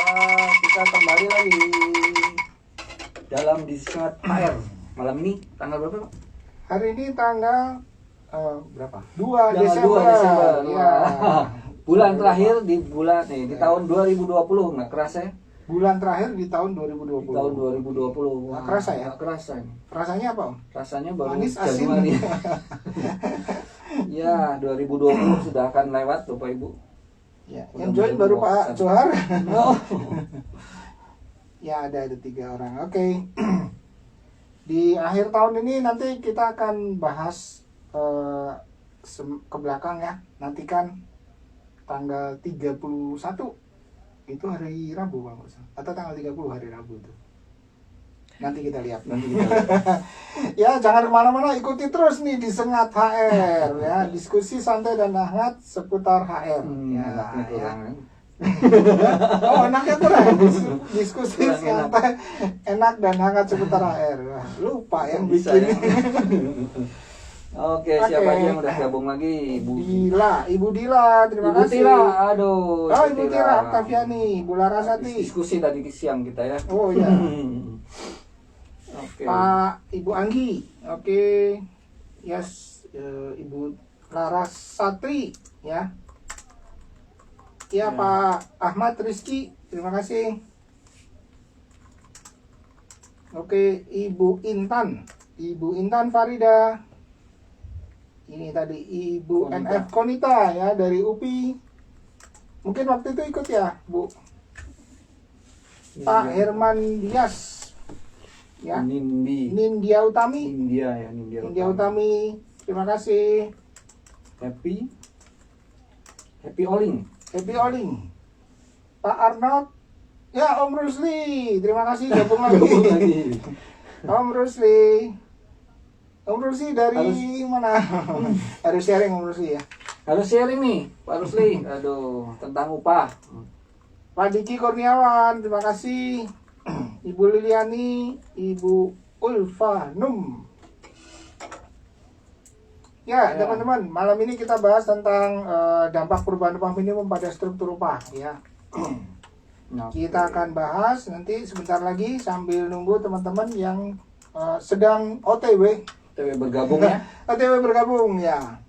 kita kembali lagi dalam Disengat HR. Malam ini tanggal berapa, Pak? Hari ini tanggal berapa? 2 Tanggal Desember. 2 Desember. Ya. Bulan terakhir di bulan di tahun 2020, nggak kerasa ya? Bulan terakhir di tahun 2020. Di tahun 2020. Nggak kerasa ya? Nggak kerasa. Rasanya apa, Om? Rasanya baru Manis, asin. Januari. Ya, 2020 sudah akan lewat, Bapak Ibu. Ya, yang join baru Pak Johar. Oh. Ya, ada 3 orang. Oke. Di akhir tahun ini nanti kita akan bahas ke belakang ya. Nantikan tanggal 31 itu hari Rabu, Bang. Atau tanggal 30 hari Rabu itu. Nanti kita lihat. Ya, jangan kemana-mana, ikuti terus nih Disengat HR ya, diskusi santai dan hangat seputar HR. Oh, enaknya kurang. Diskusi santai, enak dan hangat seputar HR. Wah, lupa yang Bisa bikin. ya. Oke, siapa aja yang udah gabung lagi? Ibu Dila, terima Ibu kasih. Tira, aduh. Oh, Ibu Tira, Octaviani, Bu Larasati. Diskusi tadi siang kita ya. Oh ya. Oke. Pak Ibu Anggi, oke, yes, Ibu Larasatri, ya, ya. Pak Ahmad Rizky, terima kasih. Oke, Ibu Intan Farida, ini tadi Ibu Konita. NF Konita ya dari UPI, mungkin waktu itu ikut ya, Bu. Pak Herman Dias. Ya. Nindya Utami. Nindya Utami. Terima kasih. Happy Oling. Pak Arnold. Ya, Om Rusli. Terima kasih gabung lagi. Om Rusli. Om Rusli dari mana? Harus sharing Om Rusli ya. Harus sharing nih, Pak Rusli. Aduh, tentang upah. Pak Diki Kurniawan, terima kasih. Ibu Liliani, Ibu Ulfa Num. Ya, teman-teman, malam ini kita bahas tentang dampak perubahan upah minimum pada struktur upah ya. Kita akan bahas nanti sebentar lagi sambil nunggu teman-teman yang sedang OTW bergabung ya. OTW bergabung ya.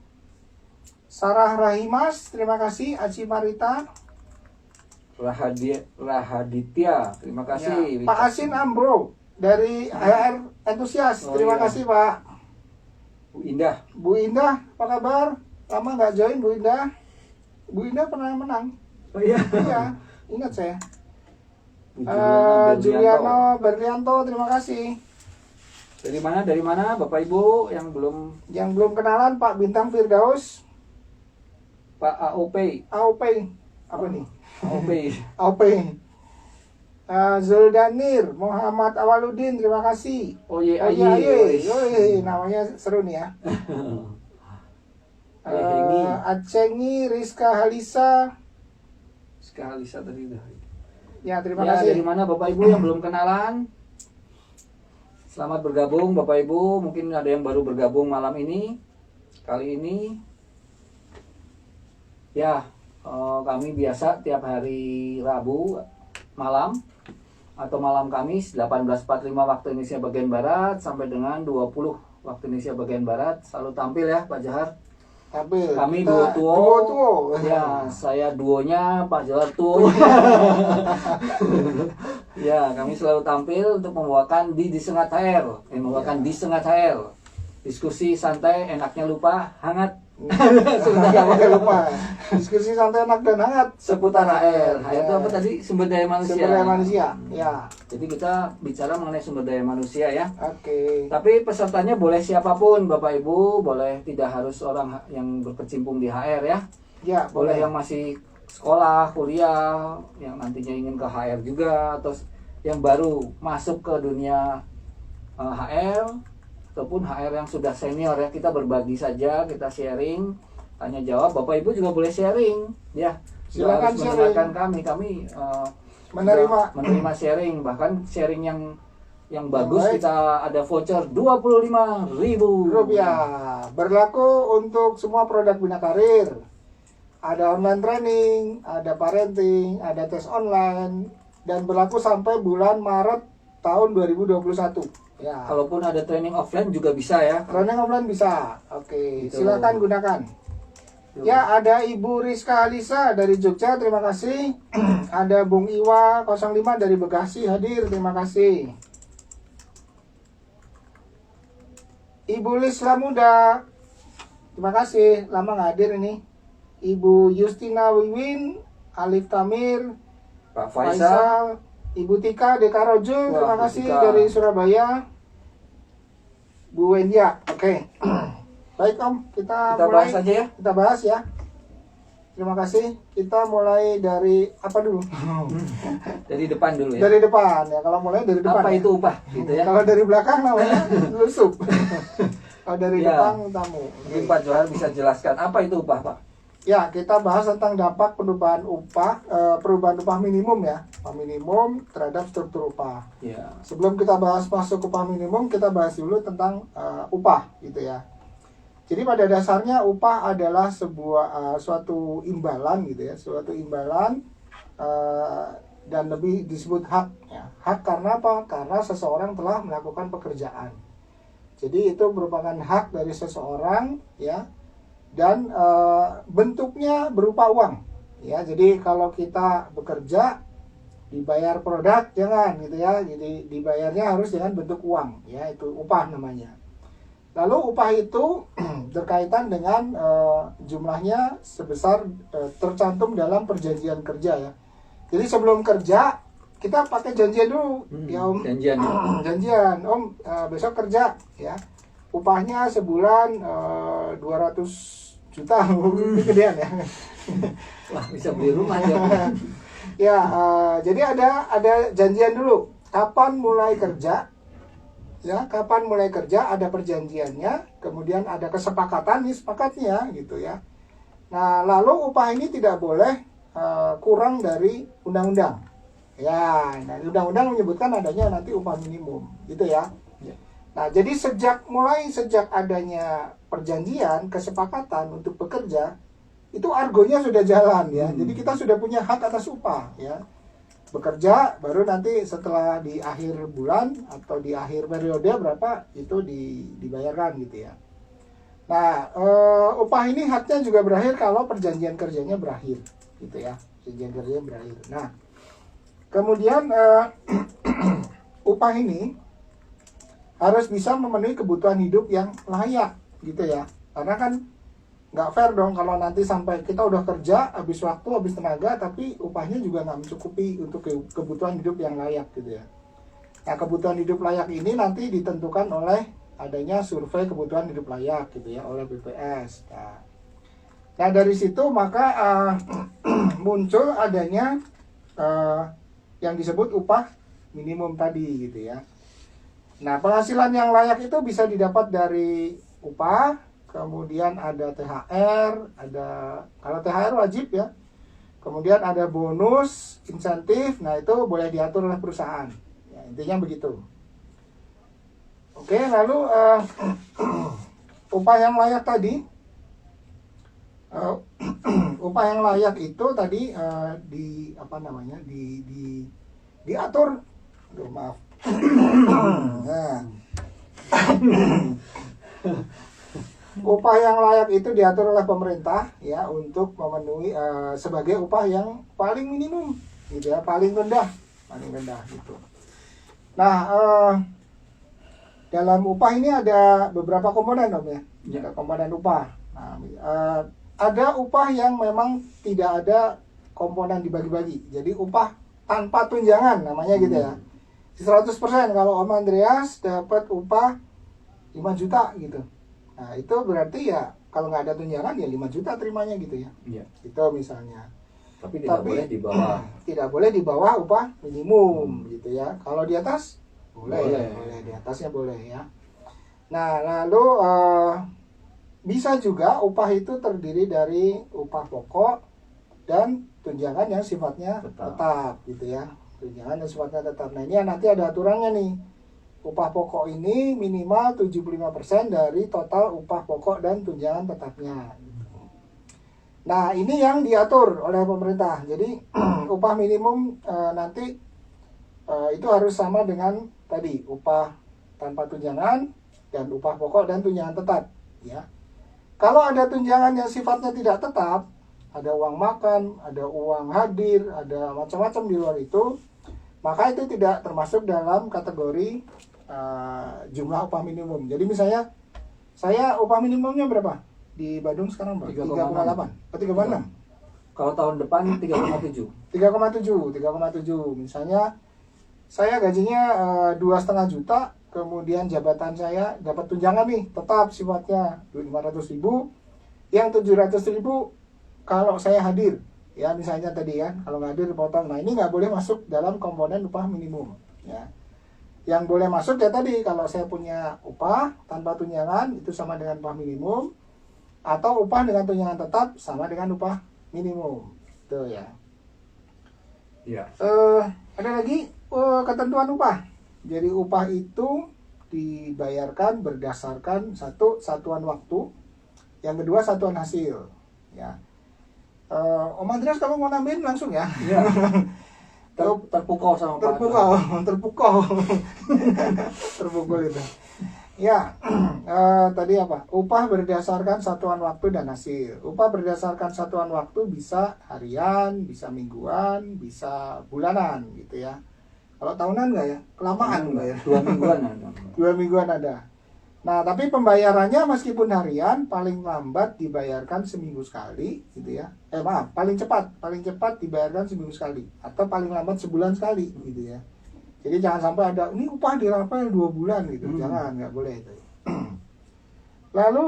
Sarah Rahimas, terima kasih. Aci Marita, Rahaditya, terima kasih. ya. Pak Asin Ambro dari HR Entusias, terima kasih Pak. Bu Indah, apa kabar? Lama nggak join Bu Indah. Bu Indah pernah menang. Oh iya. Iya, ingat saya. Juliano Berlianto, terima kasih. Dari mana Bapak Ibu yang belum kenalan, Pak Bintang Firdaus, Pak AOP. apa nih? AOP. Zuldanir Muhammad Awaludin, terima kasih. Oye, namanya seru nih ya. Ini Acengi Rizka Halisa tadi udah. ya, terima Ya, kasih. dari mana Bapak Ibu yang belum kenalan? Selamat bergabung Bapak Ibu. Mungkin ada yang baru bergabung malam ini. Kali ini ya, kami biasa tiap hari Rabu malam atau malam Kamis 18.45 waktu Indonesia bagian Barat sampai dengan 20 waktu Indonesia bagian Barat selalu tampil ya Pak Johar. Tampil. Kami Kita duo. Ya, saya duonya, Pak Johar tuo. Ya, kami selalu tampil untuk membawakan Disengat HR, Disengat HR. Diskusi santai, enaknya lupa, hangat. Jangan lupa diskusi santai enak dan hangat Seputar HR. HR itu apa tadi? Sumber daya manusia. Sumber daya manusia. Ya. Jadi kita bicara mengenai sumber daya manusia ya. Oke. Tapi pesertanya boleh siapapun Bapak Ibu, boleh tidak harus orang yang berkecimpung di HR ya. Ya, Boleh yang masih sekolah, kuliah, yang nantinya ingin ke HR juga, atau yang baru masuk ke dunia HR, ataupun HR yang sudah senior ya. Kita berbagi saja, kita sharing, tanya jawab. Bapak Ibu juga boleh sharing ya. Silakan harus sharing. mendengarkan kami menerima sharing, bahkan sharing yang bagus baik. kita ada voucher Rp25.000 berlaku untuk semua produk Bina Karir. Ada online training, ada parenting, ada tes online, dan berlaku sampai bulan Maret tahun 2021. Ya. Kalaupun ada training offline juga bisa ya. Training offline bisa. Oke, Gitu. silakan gunakan. Ya, ada Ibu Rizka Alisa dari Jogja, terima kasih. Ada Bung Iwa 05 dari Bekasi hadir, terima kasih. Ibu Lisla Muda, terima kasih, lama nggak hadir ini. Ibu Justina Wiwin, Alif Tamir, Pak Faisal. Ibu Tika Dekarojul, terima Wah, Bu kasih Tika. dari Surabaya. Bu Wendia, oke. Baik Om, kita mulai. bahas aja ya. Kita bahas ya. Terima kasih. Kita mulai dari apa dulu? Dari depan dulu ya. Dari depan ya. Kalau mulai dari depan. Apa ya. itu upah gitu ya. Kalau dari belakang namanya lusup. Kalau dari Ya. depan tamu. Mungkin Pak Johar bisa jelaskan apa itu upah, Pak? Ya, kita bahas tentang dampak perubahan upah minimum ya. Upah minimum terhadap struktur upah. Ya. Sebelum kita bahas masuk upah minimum, kita bahas dulu tentang upah gitu ya. Jadi pada dasarnya upah adalah sebuah suatu imbalan gitu ya, suatu imbalan dan lebih disebut hak ya. Hak karena apa? Karena seseorang telah melakukan pekerjaan. Jadi itu merupakan hak dari seseorang ya, dan bentuknya berupa uang ya. Jadi kalau kita bekerja dibayar produk jangan gitu ya. Jadi dibayarnya harus dengan bentuk uang ya, itu upah namanya. Lalu upah itu berkaitan dengan jumlahnya sebesar tercantum dalam perjanjian kerja ya. Jadi sebelum kerja kita pakai janjian dulu ya Om. Janjian. Janjian Om, besok kerja ya. Upahnya sebulan 200 juta. Ini gedean ya. Wah, bisa beli rumah ya. Ya, jadi ada janjian dulu. Kapan mulai kerja? Ya, kapan mulai kerja, ada perjanjiannya, kemudian ada kesepakatan nih, sepakatnya gitu ya. Nah, lalu upah ini tidak boleh kurang dari undang-undang. Ya, nah undang-undang menyebutkan adanya nanti upah minimum, gitu ya. Ya. Nah, jadi sejak adanya perjanjian, kesepakatan untuk bekerja, itu argonya sudah jalan ya. Jadi kita sudah punya hak atas upah ya. Bekerja baru nanti setelah di akhir bulan atau di akhir periode berapa itu dibayarkan gitu ya. Nah, upah ini haknya juga berakhir kalau perjanjian kerjanya berakhir gitu ya. Perjanjian kerjanya berakhir. Nah, kemudian upah ini harus bisa memenuhi kebutuhan hidup yang layak gitu ya. Karena kan nggak fair dong kalau nanti sampai kita udah kerja habis waktu, habis tenaga, tapi upahnya juga nggak mencukupi untuk kebutuhan hidup yang layak gitu ya. Nah, kebutuhan hidup layak ini nanti ditentukan oleh adanya survei kebutuhan hidup layak gitu ya oleh BPS. Nah dari situ maka muncul adanya yang disebut upah minimum tadi gitu ya. Nah, penghasilan yang layak itu bisa didapat dari upah. Kemudian ada THR, kalau THR wajib ya. Kemudian ada bonus, insentif, nah itu boleh diatur oleh perusahaan. Ya, intinya begitu. Oke, lalu upah yang layak tadi, upah yang layak itu tadi diatur. Aduh, maaf. Nah. Upah yang layak itu diatur oleh pemerintah ya untuk memenuhi sebagai upah yang paling minimum gitu ya, paling rendah gitu. Nah, dalam upah ini ada beberapa komponen Om ya. Ada komponen upah. Nah, ada upah yang memang tidak ada komponen dibagi-bagi. Jadi upah tanpa tunjangan namanya gitu ya. 100% kalau Om Andreas dapat upah 5 juta gitu. Nah, itu berarti ya kalau nggak ada tunjangan ya 5 juta terimanya gitu ya. Iya. Itu misalnya. Tapi tidak boleh di bawah. Tidak boleh di bawah upah minimum gitu ya. Kalau di atas boleh, di atasnya boleh ya. Nah, lalu bisa juga upah itu terdiri dari upah pokok dan tunjangan yang sifatnya tetap gitu ya. Tunjangan yang sifatnya tetap. Nah, ini nanti ada aturannya nih. Upah pokok ini minimal 75% dari total upah pokok dan tunjangan tetapnya. Nah, ini yang diatur oleh pemerintah. Jadi upah minimum nanti itu harus sama dengan tadi upah tanpa tunjangan dan upah pokok dan tunjangan tetap, ya. Kalau ada tunjangan yang sifatnya tidak tetap, ada uang makan, ada uang hadir, ada macam-macam di luar itu, maka itu tidak termasuk dalam kategori jumlah upah minimum. Jadi misalnya saya upah minimumnya berapa di Badung sekarang, Bang? 3,8 atau 3,6? Kalau tahun depan 3,7. 3,7. Misalnya saya gajinya 2,5 juta, kemudian jabatan saya dapat tunjangan nih tetap sifatnya 500.000, yang 700.000 kalau saya hadir, ya misalnya tadi kan, kalau nggak hadir potong. Nah ini nggak boleh masuk dalam komponen upah minimum, ya. Yang boleh masuk ya tadi, kalau saya punya upah tanpa tunjangan itu sama dengan upah minimum, atau upah dengan tunjangan tetap sama dengan upah minimum, tuh ya. Iya. Ada lagi ketentuan upah. Jadi upah itu dibayarkan berdasarkan satu, satuan waktu, yang kedua satuan hasil, ya. Om Andreas, kamu mau nambahin langsung ya? Iya. Terpukau sama Pak. Terpukul itu. Ya, tadi apa? Upah berdasarkan satuan waktu dan hasil. Upah berdasarkan satuan waktu bisa harian, bisa mingguan, bisa bulanan gitu ya. Kalau tahunan nggak ya? Kelamaan nggak ya? 2 mingguan ada. 2 mingguan ada. Nah, tapi pembayarannya meskipun harian, paling lambat dibayarkan seminggu sekali, gitu ya. Paling cepat dibayarkan seminggu sekali, atau paling lambat sebulan sekali, gitu ya. Jadi jangan sampai ada ini upah dirapel 2 bulan gitu, jangan, nggak boleh itu. Lalu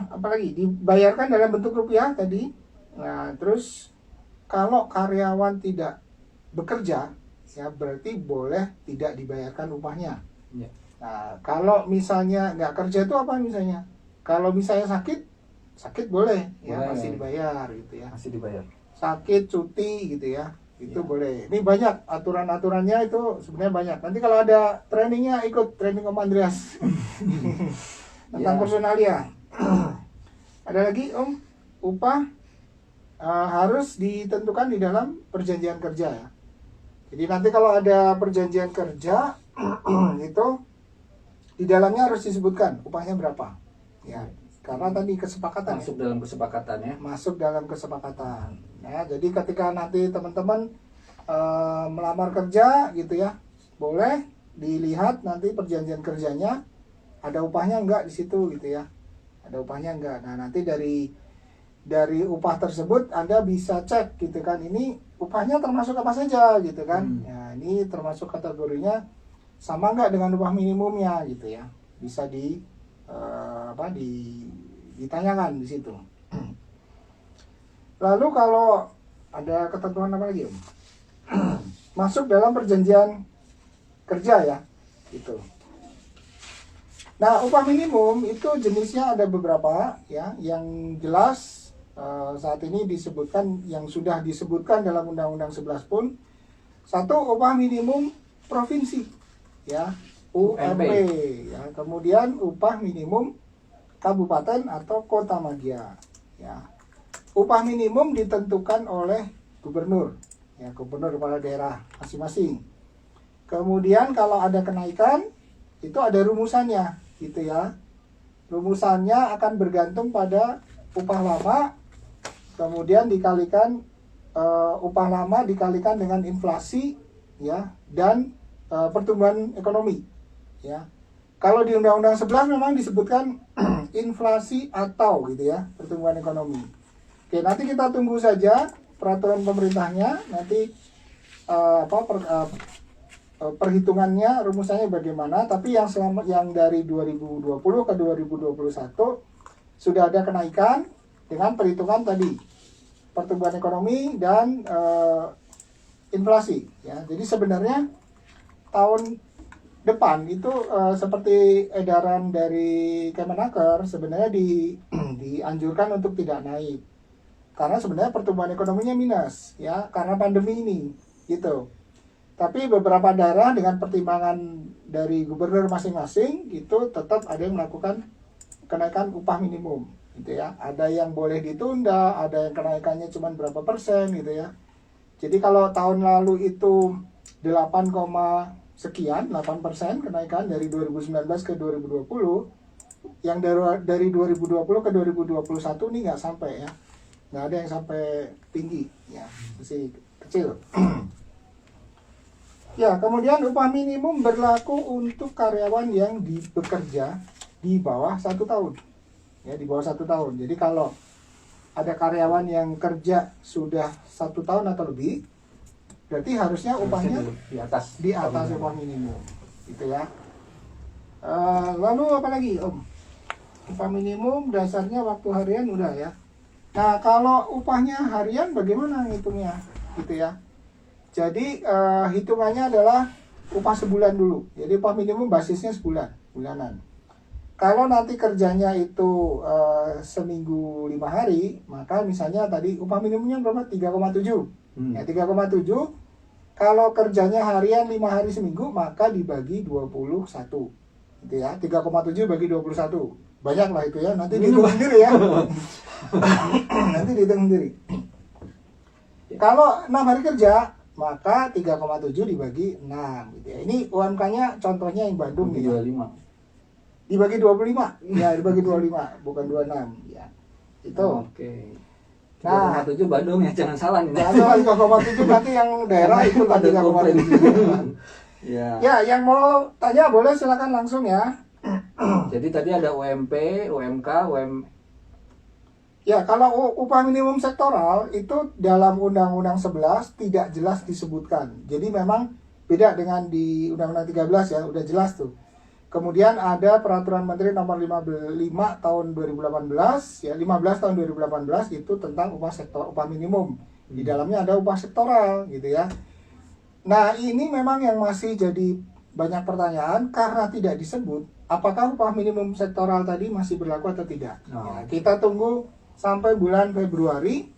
apalagi dibayarkan dalam bentuk rupiah tadi. Nah, terus kalau karyawan tidak bekerja, ya berarti boleh tidak dibayarkan upahnya. Ya. Nah, kalau misalnya nggak kerja itu apa misalnya? Kalau misalnya sakit boleh, ya masih dibayar gitu ya. Masih dibayar. Sakit, cuti gitu ya, itu Ya. boleh. Ini banyak aturan-aturannya itu sebenarnya banyak. Nanti kalau ada trainingnya ikut training Om Andreas tentang Ya. personalia. Ada lagi Om, upah harus ditentukan di dalam perjanjian kerja ya. Jadi nanti kalau ada perjanjian kerja itu di dalamnya harus disebutkan upahnya berapa, ya. Karena tadi kesepakatan Masuk dalam kesepakatan ya. masuk dalam kesepakatan. Ya, jadi ketika nanti teman-teman melamar kerja gitu ya, boleh dilihat nanti perjanjian kerjanya ada upahnya enggak di situ gitu ya. Ada upahnya enggak. Nah, nanti dari upah tersebut Anda bisa cek gitu kan, ini upahnya termasuk apa saja gitu kan. Ya, ini termasuk kategorinya sama enggak dengan upah minimumnya gitu ya. Bisa ditanyakan di situ. Lalu kalau ada ketentuan apa lagi, Om? Masuk dalam perjanjian kerja ya, gitu. Nah, upah minimum itu jenisnya ada beberapa ya. Yang jelas saat ini disebutkan, yang sudah disebutkan dalam Undang-Undang 11 pun, satu, upah minimum provinsi ya, UMP ya. Kemudian upah minimum kabupaten atau kota madya ya. Upah minimum ditentukan oleh gubernur ya, gubernur kepala daerah masing-masing. Kemudian kalau ada kenaikan itu ada rumusannya gitu ya. Rumusannya akan bergantung pada upah lama, kemudian dikalikan upah lama dikalikan dengan inflasi ya, dan pertumbuhan ekonomi ya. Kalau di Undang-Undang 11 memang disebutkan inflasi atau gitu ya, pertumbuhan ekonomi. Oke, nanti kita tunggu saja peraturan pemerintahnya, nanti perhitungannya, rumusannya bagaimana. Tapi yang dari 2020 ke 2021 sudah ada kenaikan dengan perhitungan tadi pertumbuhan ekonomi dan inflasi ya. Jadi sebenarnya tahun depan itu seperti edaran dari Kemenaker sebenarnya dianjurkan untuk tidak naik, karena sebenarnya pertumbuhan ekonominya minus ya, karena pandemi ini gitu. Tapi beberapa daerah dengan pertimbangan dari gubernur masing-masing itu tetap ada yang melakukan kenaikan upah minimum gitu ya. Ada yang boleh ditunda, ada yang kenaikannya cuma berapa persen gitu ya. Jadi kalau tahun lalu itu 8, sekian 8% kenaikan dari 2019 ke 2020. Yang dari 2020 ke 2021 ini nggak sampai ya, nggak ada yang sampai tinggi ya, masih kecil. Ya, kemudian upah minimum berlaku untuk karyawan yang bekerja di bawah 1 tahun. Ya, di bawah 1 tahun. Jadi kalau ada karyawan yang kerja sudah 1 tahun atau lebih, berarti harusnya upahnya di atas upah minimum. Gitu ya. Lalu apa lagi, Om? Upah minimum dasarnya waktu harian udah ya. Nah, kalau upahnya harian bagaimana ngitungnya? Gitu ya. Jadi hitungannya adalah upah sebulan dulu. Jadi upah minimum basisnya bulanan. Kalau nanti kerjanya itu seminggu 5 hari, maka misalnya tadi upah minimumnya berapa? 3,7. Ya, 3,7. Kalau kerjanya harian 5 hari seminggu, maka dibagi 21. Gitu ya. 3,7 bagi 21. Banyak lah itu ya. Nanti dihitung sendiri ya. Nanti dihitung sendiri. Kalau 6 hari kerja, maka 3,7 dibagi 6 gitu ya. Ini UMK-nya contohnya yang Bandung nih. 25. Dibagi 25. Ya, dibagi 25, bukan 26 ya. Itu. Oke. Nah, 3,7 Bandung ya, jangan salah nih. Jangan salah 3,7 nanti yang daerah itu kan 3,7. Ya. Ya, yang mau tanya boleh silakan langsung ya. Jadi tadi ada UMP, UMK, Ya, kalau upah minimum sektoral itu dalam Undang-Undang 11 tidak jelas disebutkan. Jadi memang beda dengan di Undang-Undang 13 ya, udah jelas tuh. Kemudian ada Peraturan Menteri Nomor 5 tahun 2018 ya, 15 tahun 2018 itu tentang upah minimum. Di dalamnya ada upah sektoral gitu ya. Nah, ini memang yang masih jadi banyak pertanyaan karena tidak disebut apakah upah minimum sektoral tadi masih berlaku atau tidak. Ya, kita tunggu sampai bulan Februari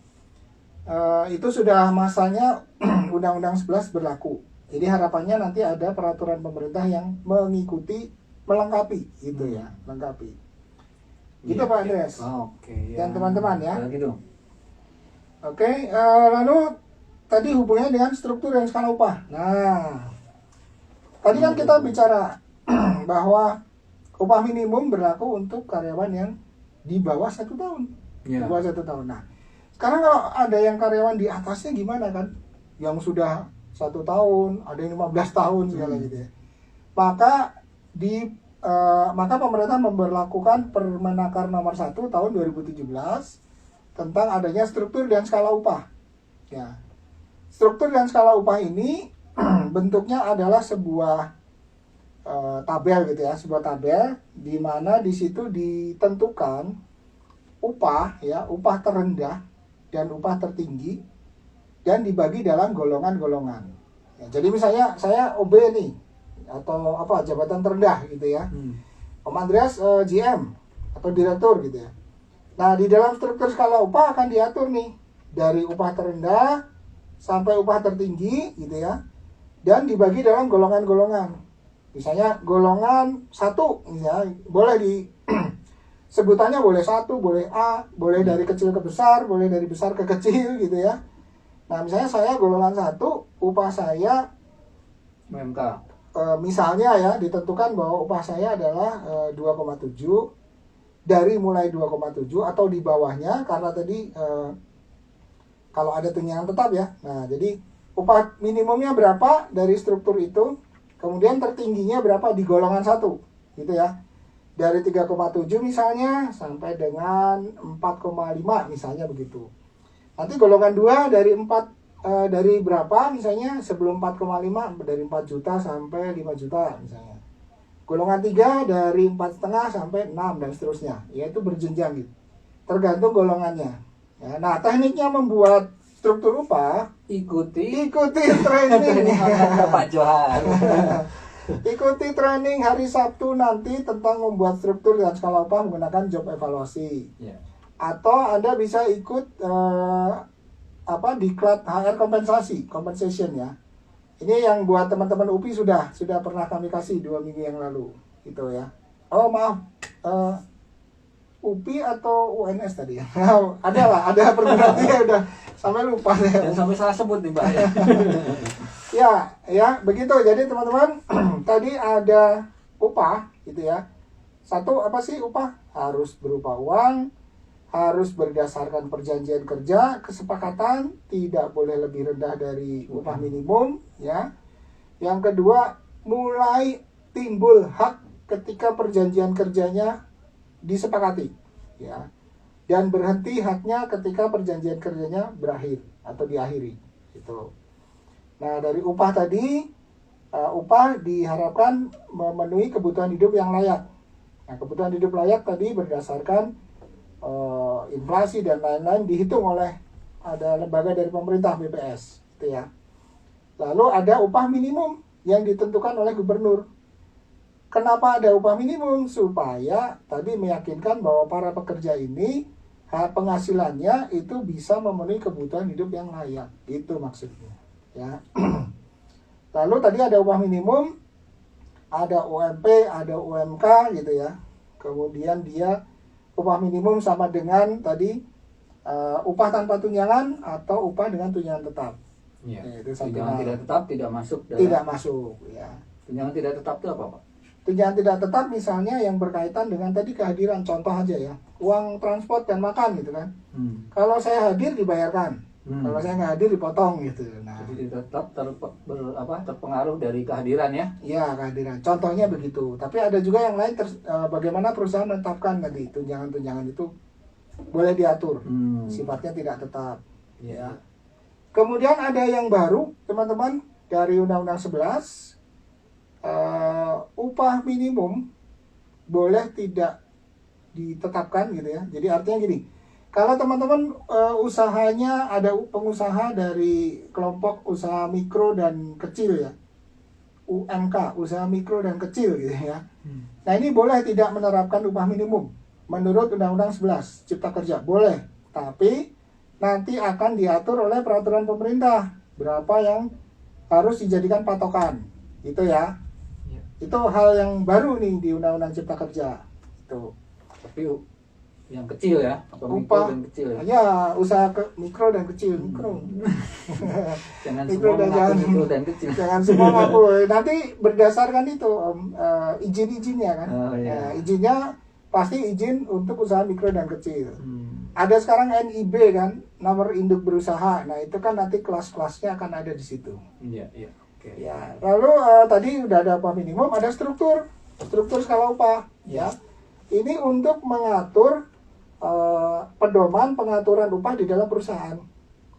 itu sudah masanya Undang-Undang 11 berlaku. Jadi harapannya nanti ada peraturan pemerintah yang mengikuti, melengkapi gitu ya, lengkapi. Gitu Pak Andreas. Oke. Dan teman-teman ya. Gitu. Oke, lalu tadi hubungannya dengan struktur dan skala upah. Nah, tadi kan kita bicara bahwa upah minimum berlaku untuk karyawan yang di bawah 1 tahun. Ya. Di bawah 1 tahun. Nah, sekarang kalau ada yang karyawan di atasnya gimana kan? Yang sudah 1 tahun, ada yang 15 tahun segala gitu ya. Maka pemerintah memberlakukan Permenaker nomor 1 tahun 2017 tentang adanya struktur dan skala upah. Ya. Struktur dan skala upah ini bentuknya adalah sebuah tabel gitu ya, sebuah tabel di mana di situ ditentukan upah ya, upah terendah dan upah tertinggi dan dibagi dalam golongan-golongan. Ya, jadi misalnya saya OB nih atau apa jabatan terendah gitu ya. Om Andreas GM atau direktur gitu ya. Nah, di dalam struktur skala upah akan diatur nih dari upah terendah sampai upah tertinggi gitu ya. Dan dibagi dalam golongan-golongan. Misalnya golongan 1 misalnya boleh di sebutannya boleh 1, boleh A, boleh dari kecil ke besar, boleh dari besar ke kecil gitu ya. Nah, misalnya saya golongan 1, upah saya UMK. Misalnya ya ditentukan bahwa upah saya adalah 2,7 dari mulai 2,7 atau di bawahnya karena tadi kalau ada tunjangan tetap ya. Nah, jadi upah minimumnya berapa dari struktur itu, kemudian tertingginya berapa di golongan 1 gitu ya. Dari 3,7 misalnya sampai dengan 4,5 misalnya begitu. Nanti golongan 2 dari 4 dari berapa misalnya sebelum 4,5 dari 4 juta sampai 5 juta misalnya. Golongan 3 dari 4,5 sampai 6 dan seterusnya. Yaitu berjenjang gitu. Tergantung golongannya. Ya, nah, tekniknya membuat struktur upah ikuti training Pak Johan. Ikuti training hari Sabtu nanti tentang membuat struktur dan skala upah menggunakan job evaluasi. Yeah. Atau Anda bisa ikut diklat HR compensation ya. Ini yang buat teman-teman UPI sudah pernah kami kasih 2 minggu yang lalu gitu ya. Oh maaf, UPI atau UNS tadi ya. ada perguruan ya udah sampai lupa ya. Dan sampai salah sebut nih Mbak ya. Ya, begitu. Jadi teman-teman, tadi ada upah gitu ya. Satu, apa sih upah? Harus berupa uang, harus berdasarkan perjanjian kerja, kesepakatan, tidak boleh lebih rendah dari upah minimum, ya. Yang kedua, mulai timbul hak ketika perjanjian kerjanya disepakati, ya. Dan berhenti haknya ketika perjanjian kerjanya berakhir atau diakhiri, gitu. Nah, dari upah tadi, upah diharapkan memenuhi kebutuhan hidup yang layak. Nah, kebutuhan hidup layak tadi berdasarkan inflasi dan lain-lain dihitung oleh ada lembaga dari pemerintah BPS, gitu ya. Lalu ada upah minimum yang ditentukan oleh gubernur. Kenapa ada upah minimum? Supaya tadi meyakinkan bahwa para pekerja ini penghasilannya itu bisa memenuhi kebutuhan hidup yang layak. Itu maksudnya. Ya. Lalu tadi ada upah minimum, ada UMP, ada UMK gitu ya. Kemudian dia upah minimum sama dengan tadi upah tanpa tunjangan atau upah dengan tunjangan tetap. Ya. Itu Tunjangan tidak tetap tidak masuk dalam. Tidak masuk, ya. Tunjangan tidak tetap itu apa, Pak? Tunjangan tidak tetap misalnya yang berkaitan dengan tadi kehadiran, contoh aja ya, uang transport dan makan gitu kan. Kalau saya hadir dibayarkan, kalau saya nggak hadir dipotong gitu. Nah, jadi tetap terpengaruh dari kehadiran ya? Iya, kehadiran. Contohnya begitu. Tapi ada juga yang lain bagaimana perusahaan menetapkan tadi tunjangan-tunjangan itu boleh diatur, sifatnya tidak tetap. Ya. Kemudian ada yang baru, teman-teman, dari Undang-Undang 11, upah minimum boleh tidak ditetapkan gitu ya. Jadi artinya gini, kalau teman-teman usahanya ada pengusaha dari kelompok usaha mikro dan kecil ya, UMK, usaha mikro dan kecil gitu ya. Nah, ini boleh tidak menerapkan upah minimum menurut Undang-Undang 11 Cipta Kerja, boleh. Tapi nanti akan diatur oleh peraturan pemerintah berapa yang harus dijadikan patokan. Gitu ya. Itu hal yang baru nih di Undang-Undang Cipta Kerja. Itu. Tapi yang kecil ya, atau mikro upah dan kecil ya. Ya, usaha mikro dan kecil, mikro. Jangan mikro semua mengaku mikro dan kecil. Jangan semua ngaku. Nanti berdasarkan itu izin-izinnya kan. Iya. Izinnya pasti izin untuk usaha mikro dan kecil. Ada sekarang NIB kan, nomor induk berusaha. Nah, itu kan nanti kelas-kelasnya akan ada di situ. Iya, iya. Oke. Ya, lalu tadi udah ada upah minimum, ada struktur skala upah, ya. Ini untuk mengatur pedoman pengaturan upah di dalam perusahaan.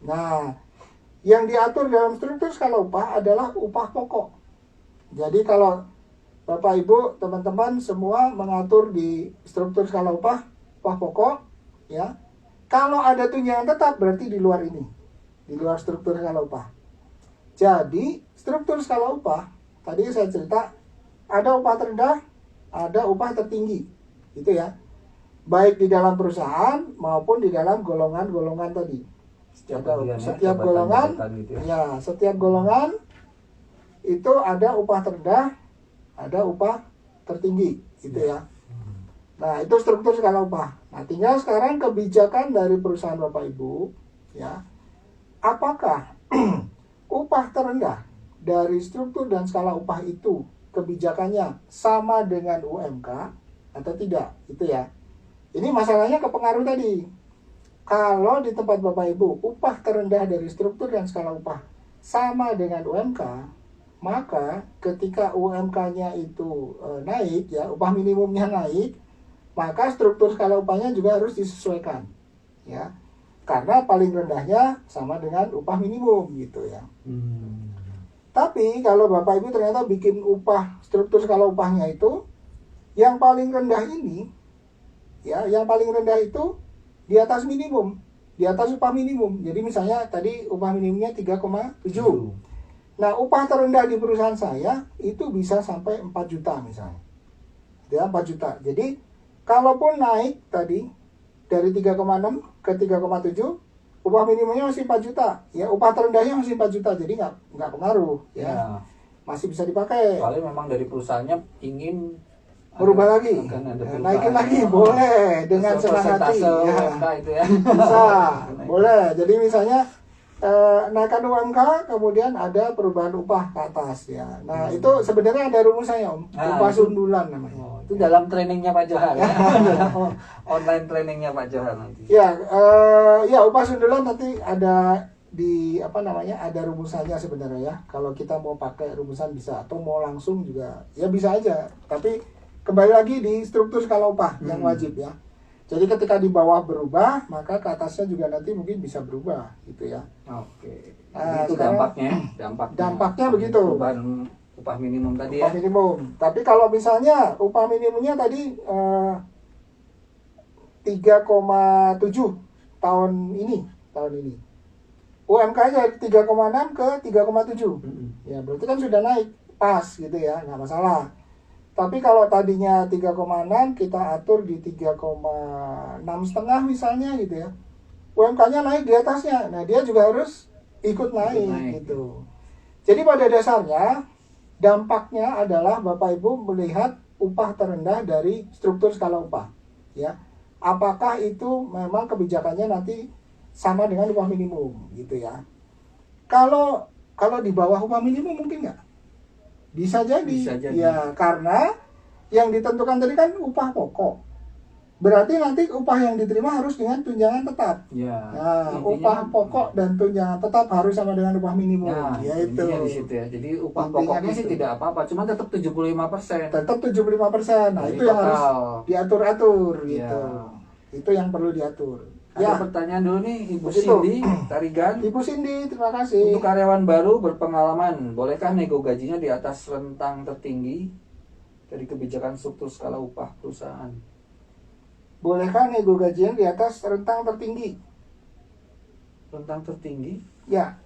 Nah, yang diatur dalam struktur skala upah adalah upah pokok. Jadi kalau Bapak Ibu, teman-teman semua mengatur di struktur skala upah pokok, ya. Kalau ada tunjangan tetap berarti di luar ini, di luar struktur skala upah. Jadi struktur skala upah tadi saya cerita ada upah terendah, ada upah tertinggi, gitu ya. Baik di dalam perusahaan maupun di dalam golongan-golongan tadi. Setiap golongan, gitu ya. Setiap golongan itu ada upah terendah, ada upah tertinggi, gitu ya. Nah, itu struktur skala upah. Nah, tinggal sekarang kebijakan dari perusahaan Bapak Ibu, ya. Apakah upah terendah dari struktur dan skala upah itu kebijakannya sama dengan UMK atau tidak? Itu ya. Ini masalahnya kepengaruh tadi. Kalau di tempat Bapak Ibu upah terendah dari struktur dan skala upah sama dengan UMK, maka ketika UMK-nya itu naik, ya, upah minimumnya naik, maka struktur skala upahnya juga harus disesuaikan, ya, karena paling rendahnya sama dengan upah minimum, gitu ya. Tapi kalau Bapak Ibu ternyata bikin upah struktur skala upahnya itu yang paling rendah ini, ya, yang paling rendah itu di atas minimum, di atas upah minimum. Jadi misalnya tadi upah minimumnya 3,7. Nah, upah terendah di perusahaan saya itu bisa sampai 4 juta misalnya. Ya, 4 juta. Jadi kalaupun naik tadi dari 3,6 ke 3,7, upah minimumnya masih 4 juta. Ya, upah terendahnya masih 4 juta. Jadi nggak pengaruh, ya. Masih bisa dipakai. Soalnya memang dari perusahaannya ingin berubah lagi, naikin lagi, boleh dengan senang hati, ya. Itu ya. Bisa, boleh. Jadi misalnya naikkan UMK, kemudian ada perubahan upah ke atas ya. Nah itu sebenarnya ada rumusnya Om, Nah, upah itu- sundulan namanya. Oh, itu dalam trainingnya Pak Johar ya. Dalam online trainingnya Pak Johar nanti. Ya, ya upah sundulan nanti ada di apa namanya, ada rumusannya sebenarnya ya. Kalau kita mau pakai rumusan bisa, atau mau langsung juga ya bisa aja. Tapi kembali lagi di struktur skala upah yang wajib ya. Jadi ketika di bawah berubah, maka ke atasnya juga nanti mungkin bisa berubah gitu ya. Oke. Nah, Itu sekarang- Dampaknya begitu. Perubahan upah minimum tadi Upah ya. minimum. Tapi kalau misalnya upah minimumnya tadi 3,7 tahun ini. UMK-nya 3,6 ke 3,7. Ya, berarti kan sudah naik pas gitu ya, nggak masalah. Tapi kalau tadinya 3,6 kita atur di 3,6 setengah misalnya gitu ya. UMK-nya naik di atasnya. Nah, dia juga harus ikut naik gitu. Jadi pada dasarnya dampaknya adalah Bapak Ibu melihat upah terendah dari struktur skala upah ya. Apakah itu memang kebijakannya nanti sama dengan upah minimum gitu ya. Kalau di bawah upah minimum mungkin nggak? Bisa jadi. Bisa jadi. Ya, karena yang ditentukan tadi kan upah pokok. Berarti nanti upah yang diterima harus dengan tunjangan tetap. Ya. Nah, Intinya- upah pokok dan tunjangan tetap harus sama dengan upah minimum. Nah, Yaitu intinya di situ ya. Jadi upah Intinya pokoknya gitu. sih tidak apa-apa, cuma tetap 75%. tetap 75%. Nah, Dari itu yang harus total. diatur-atur Ya. gitu. Itu yang perlu diatur. Ada Ya, pertanyaan dulu nih Ibu Begitu. Cindy Tarigan. Ibu Cindy, terima kasih. Untuk karyawan baru berpengalaman, bolehkah nego gajinya di atas rentang tertinggi dari kebijakan struktur skala upah perusahaan? Bolehkah nego gajian di atas rentang tertinggi? Rentang tertinggi? Ya,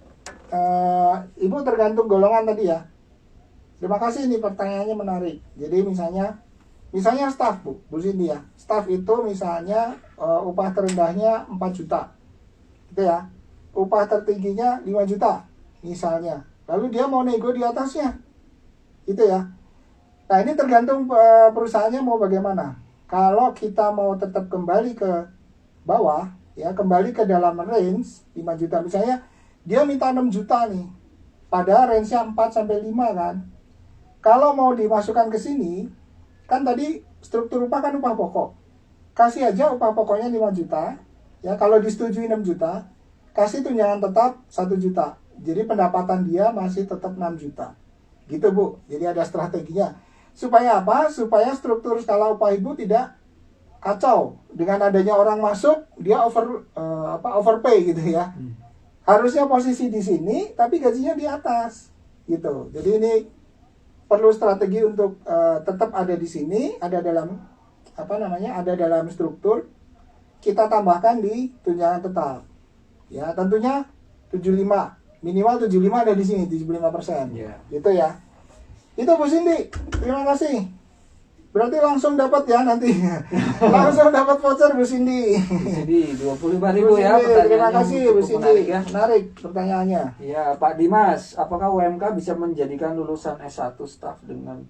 Ibu tergantung golongan tadi ya. Terima kasih, nih pertanyaannya menarik. Jadi misalnya staf Bu Cindy ya. Staf itu misalnya upah terendahnya 4 juta. Gitu ya. Upah tertingginya 5 juta misalnya. Lalu dia mau nego di atasnya. Gitu ya. Nah, ini tergantung perusahaannya mau bagaimana. Kalau kita mau tetap kembali ke bawah, ya kembali ke dalam range 5 juta. Misalnya dia minta 6 juta nih. Padahal range-nya 4 sampai 5 kan. Kalau mau dimasukkan ke sini, kan tadi struktur upah kan upah pokok. Kasih aja upah pokoknya 5 juta. Ya, kalau disetujui 6 juta, kasih tunjangan tetap 1 juta. Jadi pendapatan dia masih tetap 6 juta. Gitu Bu. Jadi ada strateginya. Supaya apa? Supaya struktur skala upah Ibu tidak kacau. Dengan adanya orang masuk, dia overpay gitu ya. Harusnya posisi di sini, tapi gajinya di atas. Gitu. Jadi ini perlu strategi untuk tetap ada di sini, ada dalam ada dalam struktur. Kita tambahkan di tunjangan tetap. Ya, tentunya 75. Minimal 75 ada di sini, 75%. Ya. Gitu ya. Itu Bu Cindy, terima kasih. Berarti langsung dapat ya nanti. Langsung dapat voucher Bu Cindy. Jadi 25.000 Bu ya Cindy, pertanyaannya. terima kasih Bu cukup Cindy. menarik ya. Menarik pertanyaannya. Ya, Pak Dimas, apakah UMK bisa menjadikan lulusan S1 staf dengan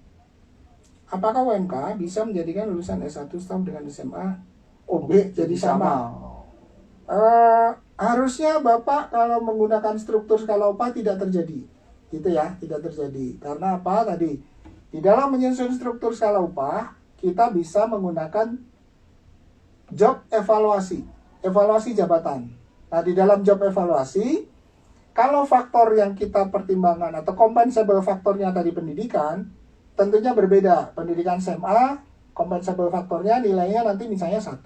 Apakah UMK bisa menjadikan lulusan S1 staf dengan SMA OB jadi sama? Harusnya Bapak kalau menggunakan struktur skala upah tidak terjadi. Gitu ya, tidak terjadi. Karena apa tadi? Di dalam menyusun struktur skala upah, kita bisa menggunakan job evaluasi, evaluasi jabatan. Nah, di dalam job evaluasi, kalau faktor yang kita pertimbangkan atau compensable faktornya tadi pendidikan, tentunya berbeda. Pendidikan SMA, compensable faktornya nilainya nanti misalnya 1.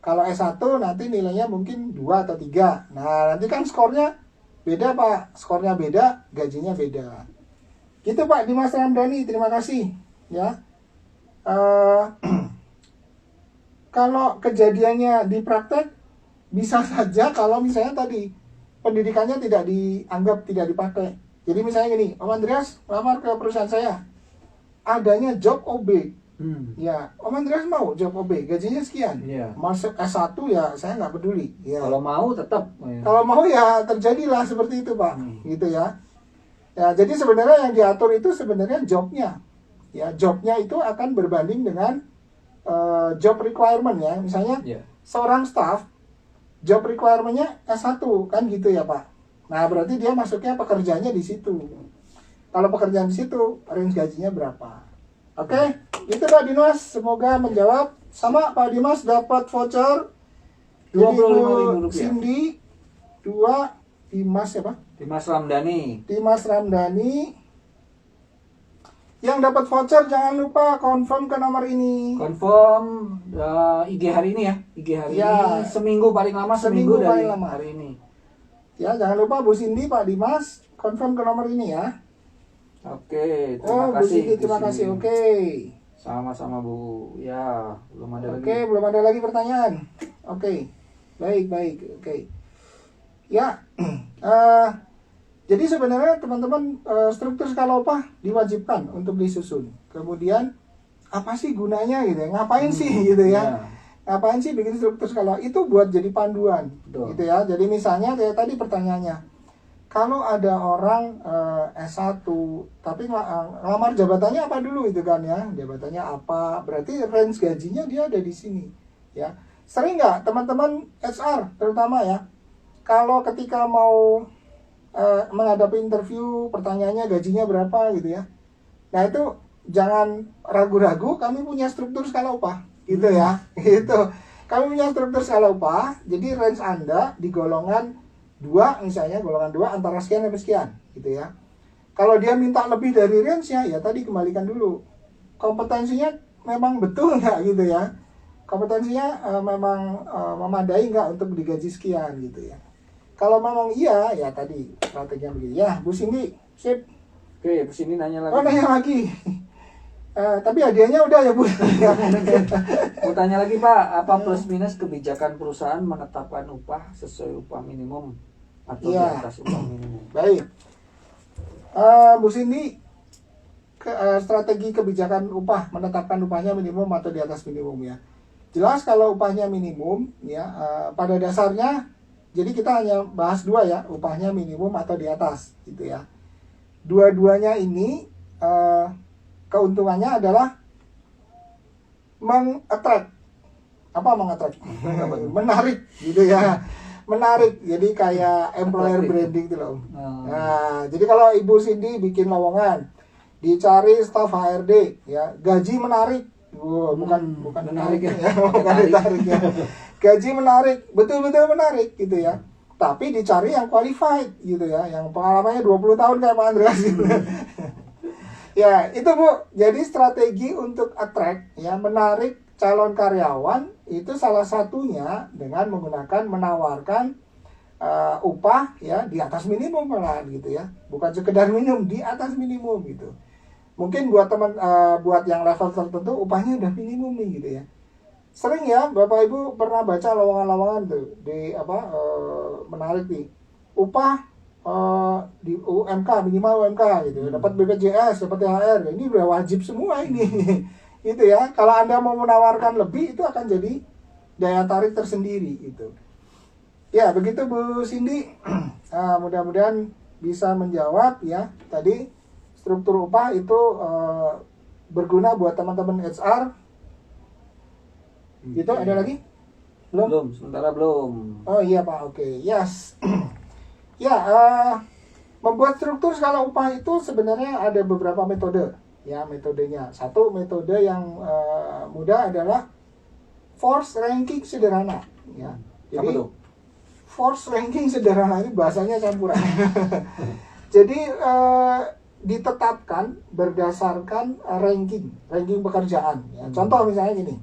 Kalau S1 nanti nilainya mungkin 2 atau 3. Nah, nanti kan skornya beda Pak. Skornya beda, gajinya beda. Gitu Pak Dimas Ramdhani, terima kasih. Ya. Kalau kejadiannya di praktek, bisa saja kalau misalnya tadi pendidikannya tidak dianggap, tidak dipakai. Jadi misalnya gini, Om Andreas lamar ke perusahaan saya, adanya job OB. Ya, Om Andreas mau job OB, gajinya sekian. Iya. Masuk S1 ya saya nggak peduli. Ya. Kalau mau tetap. Kalau mau ya terjadilah seperti itu Pak, gitu ya. Ya, jadi sebenarnya yang diatur itu sebenarnya jobnya. Ya, jobnya itu akan berbanding dengan job requirement ya. Misalnya Ya. seorang staff job requirement-nya S1 kan gitu ya Pak. Nah, berarti dia masuknya pekerjaannya di situ. Kalau pekerjaan di situ, range gajinya berapa? Oke, itu Pak Dimas. Semoga menjawab. Sama Pak Dimas dapat voucher. Jadi Rp25.000. Cindy, 2, Dimas ya Pak? Dimas Ramdhani. Dimas Ramdhani. Yang dapat voucher jangan lupa confirm ke nomor ini. Confirm IG hari ini ya. IG hari Ya. ini seminggu paling lama Seminggu dari paling lama. hari ini. Ya, jangan lupa Bu Cindy, Pak Dimas, confirm ke nomor ini ya. Oke, Oh, terima Bu kasih. Cindy, terima Bu kasih. Cindy. Oke. Sama-sama Bu. Ya, belum ada Oke, lagi. belum ada lagi pertanyaan. Oke. Baik, baik. Oke. Ya. Jadi sebenarnya teman-teman struktur skala upah diwajibkan untuk disusun. Kemudian apa sih gunanya gitu ya? Ngapain sih gitu ya? Ngapain sih bikin struktur skala? Itu buat jadi panduan. Betul. Gitu ya. Jadi misalnya kayak tadi pertanyaannya. Kalau ada orang S1 tapi ngelamar jabatannya apa dulu itu kan ya? Jabatannya apa? Berarti range gajinya dia ada di sini ya. Sering nggak teman-teman HR terutama ya, kalau ketika mau menghadapi interview, pertanyaannya gajinya berapa gitu ya. Nah itu jangan ragu-ragu, kami punya struktur skala upah gitu ya. Gitu. Kami punya struktur skala upah, jadi range Anda di golongan 2 misalnya, golongan 2 antara sekian sampai sekian gitu ya. Kalau dia minta lebih dari range-nya, ya tadi kembalikan dulu. Kompetensinya memang betul nggak gitu ya. Kompetensinya memang memadai nggak untuk digaji sekian gitu ya. Kalau memang iya, ya tadi strateginya begini. Ya, Bu Cindy, sip. Oke, terus ini nanya lagi. Oh, nanya lagi. Tapi hadiahnya udah ya Bu. Mau tanya lagi Pak, apa plus minus kebijakan perusahaan menetapkan upah sesuai upah minimum atau di Iya. atas upah minimum? Baik. Bu Cindy, strategi kebijakan upah, menetapkan upahnya minimum atau di atas minimum ya. Jelas kalau upahnya minimum ya, pada dasarnya, jadi kita hanya bahas dua ya, upahnya minimum atau di atas gitu ya. Dua-duanya ini keuntungannya adalah meng-attract. Apa meng-attract? Menarik gitu ya. Menarik. Jadi kayak employer branding gitu loh. Nah, jadi kalau Ibu Cindy bikin lowongan, dicari staf HRD ya, gaji menarik. Bukan menarik ya. bukan ditarik ya. Gaji menarik, betul-betul menarik gitu ya. Tapi dicari yang qualified gitu ya, yang pengalamannya 20 tahun kayak Pak Andreas gitu. Ya, itu Bu. Jadi strategi untuk attract ya, menarik calon karyawan itu salah satunya dengan menggunakan menawarkan upah ya di atas minimum malahan gitu ya. Bukan sekedar minimum, di atas minimum gitu. Mungkin buat teman buat yang level tertentu upahnya udah minimum nih gitu ya. Sering ya Bapak Ibu pernah baca lowongan-lowongan tuh di menarik nih. Upah di UMK, minimal UMK gitu. Dapat BPJS, dapat THR. Ini udah wajib semua ini. Gitu ya. Kalau Anda mau menawarkan lebih itu akan jadi daya tarik tersendiri gitu. Ya, begitu Bu Cindy. Mudah-mudahan bisa menjawab ya. Tadi struktur upah itu berguna buat teman-teman HR. Gitu, ada lagi? Belum, sementara belum. Oh iya Pak, oke. Yes. Ya, membuat struktur skala upah itu sebenarnya ada beberapa metode. Ya, metodenya. Satu metode yang mudah adalah force ranking sederhana. Ya. Apa Jadi tuh? force ranking sederhana ini bahasanya campuran. Jadi ditetapkan berdasarkan ranking pekerjaan. Ya. Contoh misalnya gini,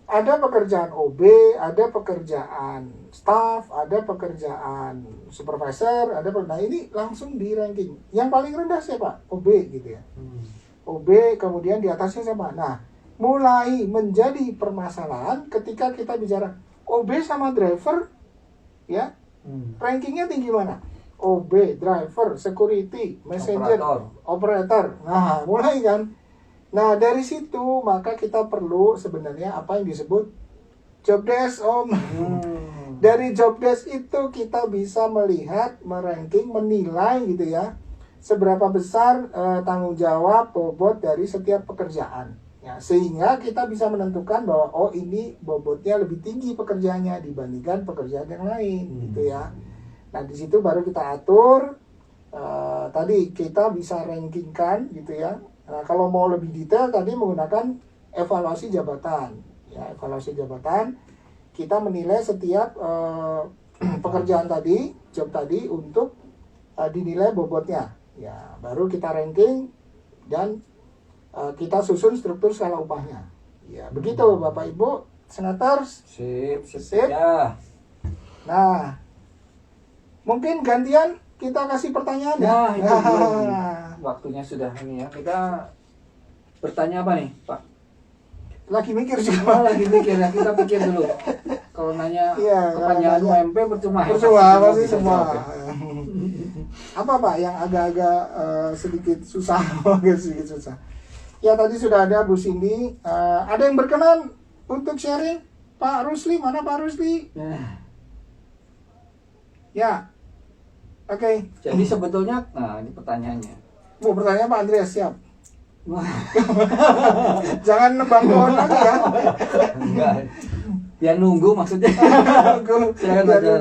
ada pekerjaan OB, ada pekerjaan staff, ada pekerjaan supervisor, nah ini langsung di ranking. Yang paling rendah siapa? OB gitu ya. OB, kemudian di atasnya siapa? Nah, mulai menjadi permasalahan ketika kita bicara OB sama driver, ya, rankingnya tinggi mana? OB, driver, security, messenger, operator. Nah, mulai kan. Nah, dari situ maka kita perlu sebenarnya apa yang disebut job desk, Om. Dari job desk itu kita bisa melihat, meranking, menilai gitu ya, seberapa besar tanggung jawab bobot dari setiap pekerjaan. Ya, sehingga kita bisa menentukan bahwa oh ini bobotnya lebih tinggi pekerjaannya dibandingkan pekerjaan yang lain gitu ya. Nah di situ baru kita atur. Tadi kita bisa rankingkan gitu ya. Nah kalau mau lebih detail tadi menggunakan evaluasi jabatan. Ya evaluasi jabatan kita menilai setiap pekerjaan tadi, job tadi untuk dinilai bobotnya. Ya baru kita ranking dan kita susun struktur skala upahnya. Ya begitu Bapak Ibu senators. Sip. Sip. Ya. Nah mungkin gantian kita kasih pertanyaan ya. Nah, itu belum. Waktunya sudah ini ya. Kita bertanya apa nih, Pak? Lagi mikir Oh, juga. lagi mikir ya, kita pikir dulu. Kalau nanya Iya, kepanjangan kalau nanya- UMP percuma. ya, Pasti bisa semua. jawab ya. Apa Pak yang agak-agak sedikit susah, agak sedikit susah. Ya tadi sudah ada Bu Cindy. Ada yang berkenan untuk sharing? Pak Rusli, mana Pak Rusli? Nah, Ya, oke. jadi sebetulnya, nah ini pertanyaannya. Mau bertanya Pak Andreas siap. Jangan nebang pohon lagi ya. Enggak. Ya nunggu maksudnya. Silakan Ya, aja.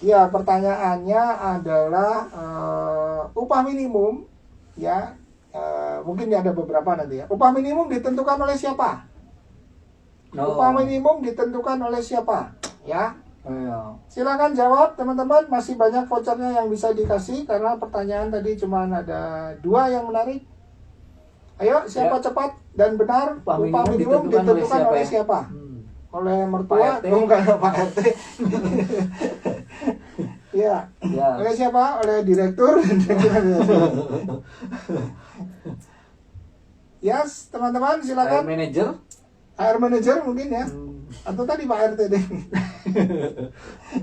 Ya, pertanyaannya adalah upah minimum ya. Mungkin ada beberapa nanti ya. Upah minimum ditentukan oleh siapa? No. Upah minimum ditentukan oleh siapa? Ya. Ayo. Silakan jawab teman-teman, masih banyak vouchernya yang bisa dikasih karena pertanyaan tadi cuma ada 2 yang menarik. Ayo, siapa Ya. cepat dan benar Upah upah minimum ditentukan ditentukan oleh ya? siapa? Oleh mertua, Pak RT. bukan Pak RT. Ya. Ya. Oleh siapa? Oleh direktur. Yes, teman-teman Air silakan. manager. HR manager mungkin ya. Atau tadi Pak RT deh.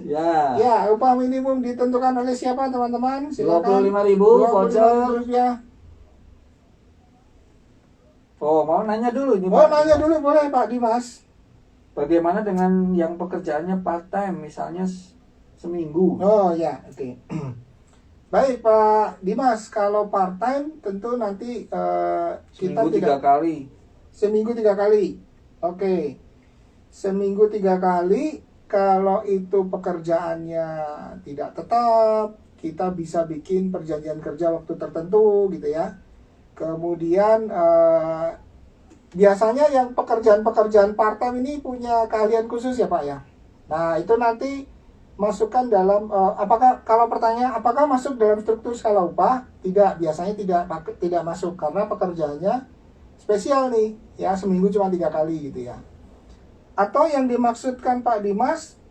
Ya. Ya, upah minimum ditentukan oleh siapa teman-teman? Silakan. 25.000 voucher. Rupiah. Oh, mau nanya dulu nih, Oh, Pak. nanya dulu boleh Pak Dimas. Bagaimana dengan yang pekerjaannya part time, misalnya seminggu? Oh ya, oke. Baik Pak Dimas, kalau part time tentu nanti kita Seminggu 3 kali. seminggu 3 kali. Oke. Seminggu 3 kali. Kalau itu pekerjaannya tidak tetap, kita bisa bikin perjanjian kerja waktu tertentu gitu ya. Kemudian biasanya yang pekerjaan-pekerjaan part time ini punya keahlian khusus ya Pak ya. Nah itu nanti masukkan dalam apakah kalau pertanyaan apakah masuk dalam struktur skala upah? Tidak, biasanya tidak masuk karena pekerjaannya spesial nih ya, seminggu cuma 3 kali gitu ya. Atau yang dimaksudkan Pak Dimas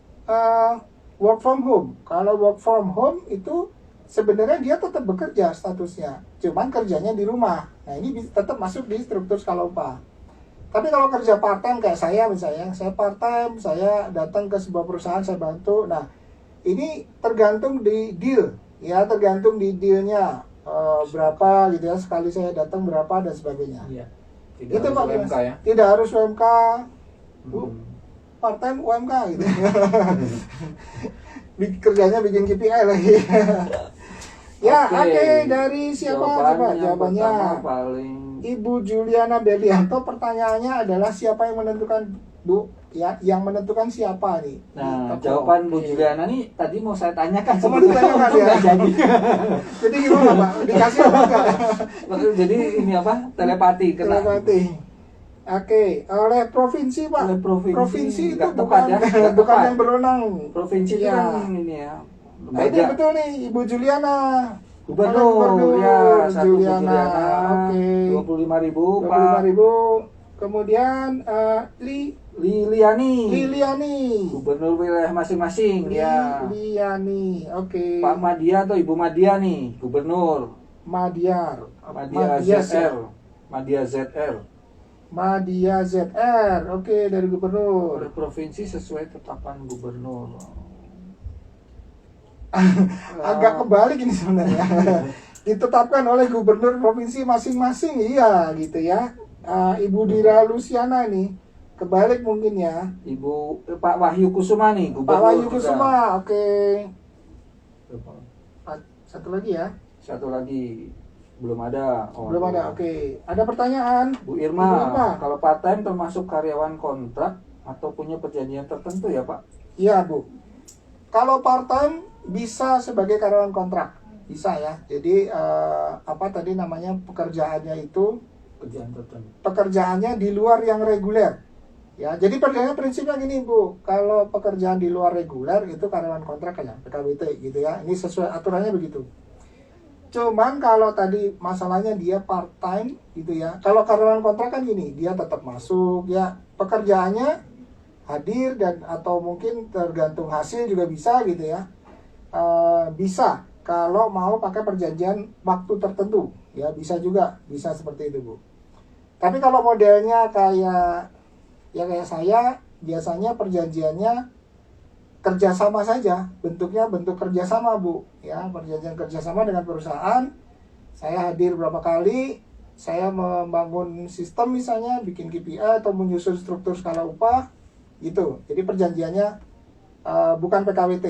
work from home. Kalau work from home itu sebenarnya dia tetap bekerja statusnya, cuman kerjanya di rumah. Nah ini tetap masuk di struktur skala upah. Tapi kalau kerja part time kayak saya misalnya, saya part time, saya datang ke sebuah perusahaan, saya bantu. Nah ini tergantung di deal, ya tergantung di dealnya berapa gitu ya, sekali saya datang berapa dan sebagainya. Iya. Tidak Itu harus Pak UMK Dimas. ya. Tidak harus UMK, Bu, Hmm. part time UMK gitu. Kerjanya bikin KPI lagi. Ya, oke. Dari siapa coba jawabannya? Pertama paling Ibu Juliana Berlianto, pertanyaannya adalah siapa yang menentukan, Bu? Ya, yang menentukan siapa nih? Nah, Toko. jawaban Bu Oke. Juliana nih tadi mau saya tanyakan Oh, mau ditanyakan untung ya? nggak jadi. Jadi gimana Pak? Dikasih apa enggak? Jadi ini apa? Telepati kena. Telepati. Oke, oleh provinsi Pak. Oleh provinsi. itu Nggak bukan tepat ya, nggak bukan tepat. yang berwenang. Provinsi itu Ya. kan ini ya. Nah, ini lembaga. betul nih, Ibu Juliana. Gubernur, ya, satu Bu Juliana. Oke. 25.000 25.000. Pak Kemudian Liliani. Liliani. Gubernur wilayah masing-masing ya. Liliani. Oke. Pak Madia atau Ibu Madia nih, gubernur. Madiar. Madia Madias ya? ZR. Madia ZR. Madia ZR. Oke, dari gubernur. Oleh provinsi sesuai tetapan gubernur. Agak kebalik ini sebenarnya. Ditetapkan oleh gubernur provinsi masing-masing, iya gitu ya. Ibu Dira Luciana nih, kebalik mungkin ya. Pak Wahyu Kusuma nih, Pak gubernur. Wahyu juga. Kusuma, oke. Satu lagi ya. Satu lagi belum ada. Oh, Belum ada, oke. Ada pertanyaan? Bu Ibu Irma, Irma. kalau part time termasuk karyawan kontrak atau punya perjanjian tertentu ya Pak? Iya Bu. Kalau part time bisa sebagai karyawan kontrak, bisa ya. Jadi apa tadi namanya, pekerjaannya itu Kerjaan tertentu. pekerjaannya di luar yang reguler. Ya, jadi prinsipnya gini Bu, kalau pekerjaan di luar reguler itu karyawan kontrak ya, PKWT gitu ya. Ini sesuai aturannya begitu. Cuman kalau tadi masalahnya dia part time gitu ya. Kalau karyawan kontrak kan gini, dia tetap masuk ya, pekerjaannya hadir dan atau mungkin tergantung hasil juga bisa gitu ya. Bisa kalau mau pakai perjanjian waktu tertentu ya, bisa juga, bisa seperti itu Bu. Tapi kalau modelnya kayak saya, biasanya perjanjiannya kerjasama saja, bentuknya bentuk kerjasama Bu ya, perjanjian kerjasama dengan perusahaan. Saya hadir berapa kali, saya membangun sistem misalnya, bikin KPI atau menyusun struktur skala upah gitu. Jadi perjanjiannya bukan PKWT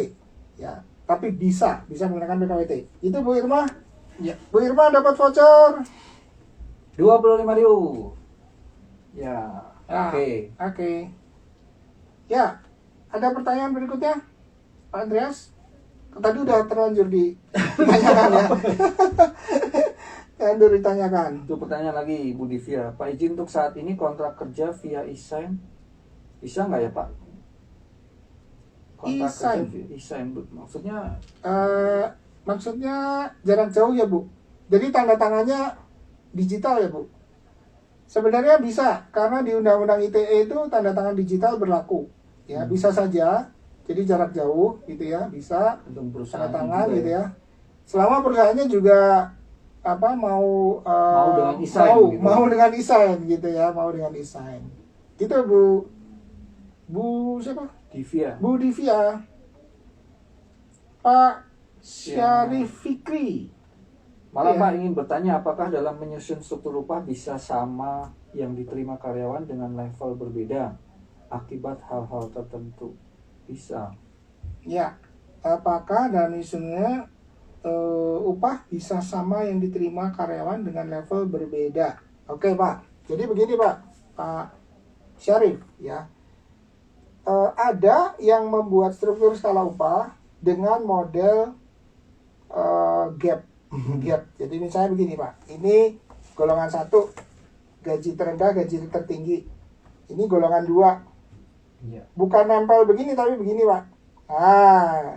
ya, tapi bisa menggunakan PKWT. Itu Bu Irma. Ya. Bu Irma dapat voucher 25.000. Ya. Ah, Oke. Oke. Ya, ada pertanyaan berikutnya, Pak Andreas? Tadi udah terlanjur ditanyakan ya. Terlanjur ditanyakan. Untuk pertanyaan lagi Bu Divya, Pak izin untuk saat ini kontrak kerja via e-sign bisa nggak ya Pak? Kontrak E-sign? kerja via e-sign maksudnya Maksudnya jarak jauh ya Bu? Jadi tanda tangannya digital ya Bu? Sebenarnya bisa, karena di Undang-Undang ITE itu tanda tangan digital berlaku. Ya, bisa saja. Jadi jarak jauh gitu ya, bisa untuk perusahaan tanda tangan juga gitu ya. Selama perusahaannya juga mau dengan e-sign gitu. mau dengan e-sign gitu ya, mau dengan e-sign. Gitu Bu siapa? Divya. Bu Divya. Pak Syarif Fikri. Malah Iya. Pak ingin bertanya apakah dalam menyusun struktur upah bisa sama yang diterima karyawan dengan level berbeda akibat hal-hal tertentu? Bisa. Ya, apakah dalam menyusunnya upah bisa sama yang diterima karyawan dengan level berbeda? Oke Pak, jadi begini Pak Syarif ya. Ada yang membuat struktur skala upah dengan model gap. Jadi misalnya begini Pak, ini golongan 1 gaji terendah, gaji tertinggi. Ini golongan 2. Iya. Bukan nempel begini tapi begini Pak.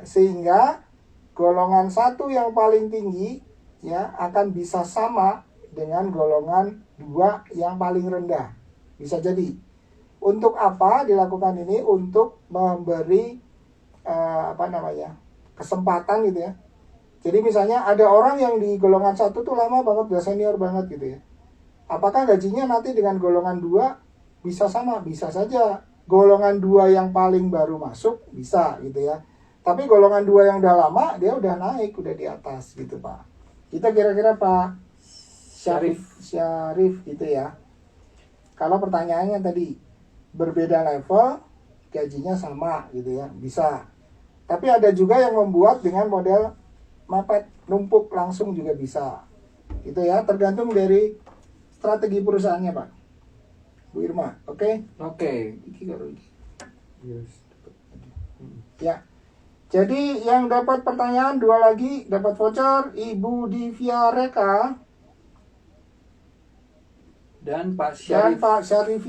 Sehingga golongan 1 yang paling tinggi ya akan bisa sama dengan golongan 2 yang paling rendah. Bisa jadi. Untuk apa dilakukan ini? Untuk memberi kesempatan gitu ya. Jadi misalnya ada orang yang di golongan 1 tuh lama banget, udah senior banget gitu ya. Apakah gajinya nanti dengan golongan 2 bisa sama? Bisa saja. Golongan 2 yang paling baru masuk bisa gitu ya. Tapi golongan 2 yang udah lama dia udah naik, udah di atas gitu Pak. Kita kira-kira Pak Syarif gitu ya. Kalau pertanyaannya tadi berbeda level, gajinya sama gitu ya, bisa. Tapi ada juga yang membuat dengan model mepet, numpuk langsung juga bisa. Itu ya, tergantung dari strategi perusahaannya Pak. Bu Irma, oke? Oke. Ya. Jadi yang dapat pertanyaan 2 lagi, dapat voucher Ibu Divya Reka Dan Pak dan Syarif Pak Syarif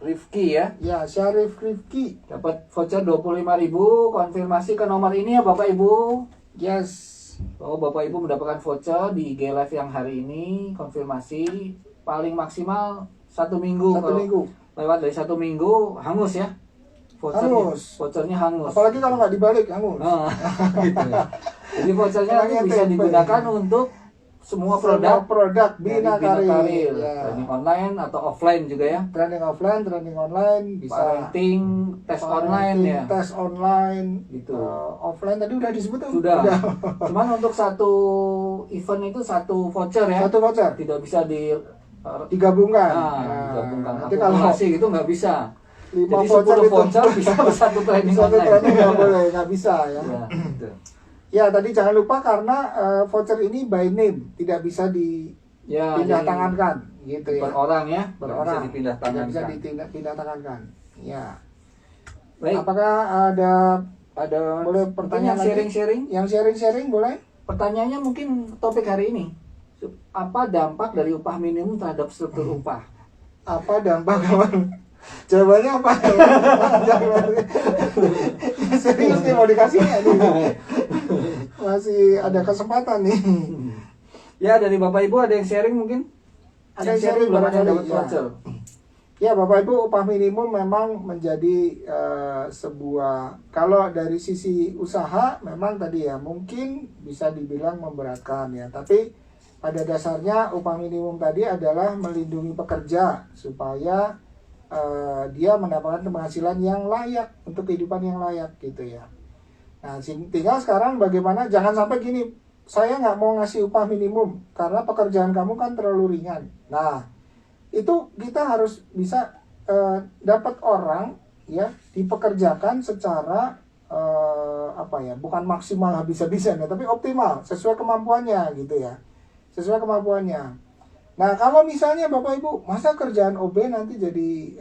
Rifki ya. Ya, Syarif Rifki. Dapat voucher 25.000, konfirmasi ke nomor ini ya Bapak Ibu. Yes. Bahwa Bapak Ibu mendapatkan voucher di IG Live yang hari ini, konfirmasi paling maksimal 1 minggu. 1 minggu. Lewat dari 1 minggu hangus ya. Hangus. Vouchernya hangus. Apalagi kalau nggak dibalik, hangus. Gitu ya. Jadi vouchernya nanti Orangnya bisa tempe. digunakan untuk semua produk Bina dari Bina Karir. Karir. Ya. Training online atau offline juga ya. Training offline, training online, bisa. Parenting, tes online ya. Tes online, Gitu. offline tadi udah disebut tuh. Sudah. Cuman untuk satu event itu 1 voucher ya. 1 voucher Tidak bisa digabungkan. digabungkan Nanti kalau akumulasi gitu nggak bisa. 5 Jadi voucher 10 itu voucher bisa satu training satu online. training nggak boleh, nggak bisa ya. Ya, gitu. Ya, tadi jangan lupa karena voucher ini by name, tidak bisa Ya, dipindah jadi tangankan gitu ya. per orang ya, nggak Per orang. bisa dipindah Tidak bisa tangankan. dipindah tangankan. Ya. Baik, Apakah ada ada Boleh mungkin pertanyaan yang lagi? sharing-sharing. Yang sharing-sharing boleh? Pertanyaannya mungkin topik hari ini. Apa dampak dari upah minimum terhadap struktur upah? Apa dampak kawan? Jawabannya apa? Ya, serius nih mau dikasih nggak nih? Masih ada kesempatan nih. Ya, dari Bapak Ibu ada yang sharing mungkin? Ada yang Yang sharing belum ada yang barangkali, dapat ya. voucher. Ya Bapak Ibu, upah minimum memang menjadi sebuah, kalau dari sisi usaha memang tadi ya mungkin bisa dibilang memberatkan ya. Tapi pada dasarnya upah minimum tadi adalah melindungi pekerja supaya dia mendapatkan penghasilan yang layak untuk kehidupan yang layak gitu ya. Nah tinggal sekarang bagaimana, jangan sampai gini, saya nggak mau ngasih upah minimum karena pekerjaan kamu kan terlalu ringan. Nah itu kita harus bisa dapat orang ya dipekerjakan secara apa ya, bukan maksimal habis-habisan ya, tapi optimal sesuai kemampuannya gitu ya, sesuai kemampuannya. Nah kalau misalnya Bapak Ibu masa kerjaan OB nanti jadi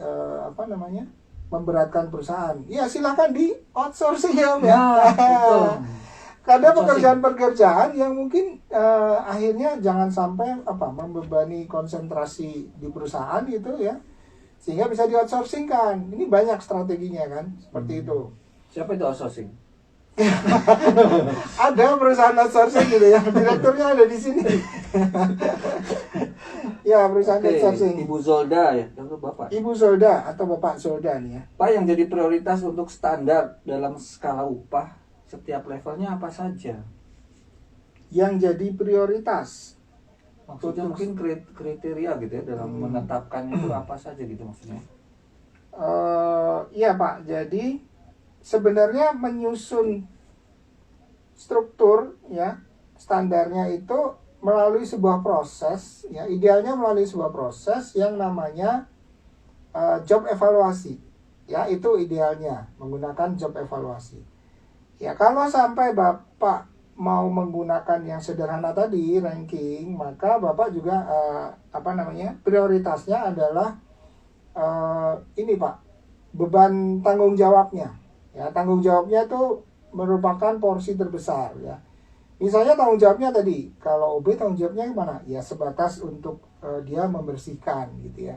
apa namanya, memberatkan perusahaan, ya silakan di outsourcing ya Om ya. Nah, betul. Ada Outsourcing. pekerjaan-pekerjaan yang mungkin akhirnya jangan sampai apa membebani konsentrasi di perusahaan gitu ya, sehingga bisa di outsourcingkan. Ini banyak strateginya kan seperti itu. Siapa itu outsourcing? Ada perusahaan outsourcing gitu ya, direkturnya ada di sini. Ya perusahaan Oke, outsourcing. Ibu Zolda ya, itu Bapak. Ibu Zolda atau Bapak Zolda nih ya. Pak, yang jadi prioritas untuk standar dalam skala upah setiap levelnya apa saja? Yang jadi prioritas. Maksudnya mungkin kriteria gitu ya dalam menetapkannya itu apa saja gitu maksudnya? Iya Pak, jadi sebenarnya menyusun struktur ya standarnya itu melalui sebuah proses ya, idealnya melalui sebuah proses yang namanya job evaluasi ya, itu idealnya menggunakan job evaluasi ya. Kalau sampai Bapak mau menggunakan yang sederhana tadi ranking, maka Bapak juga apa namanya, prioritasnya adalah ini Pak, beban tanggung jawabnya ya. Tanggung jawabnya itu merupakan porsi terbesar ya. Misalnya tanggung jawabnya tadi, kalau OB tanggung jawabnya gimana? Ya sebatas untuk dia membersihkan gitu ya.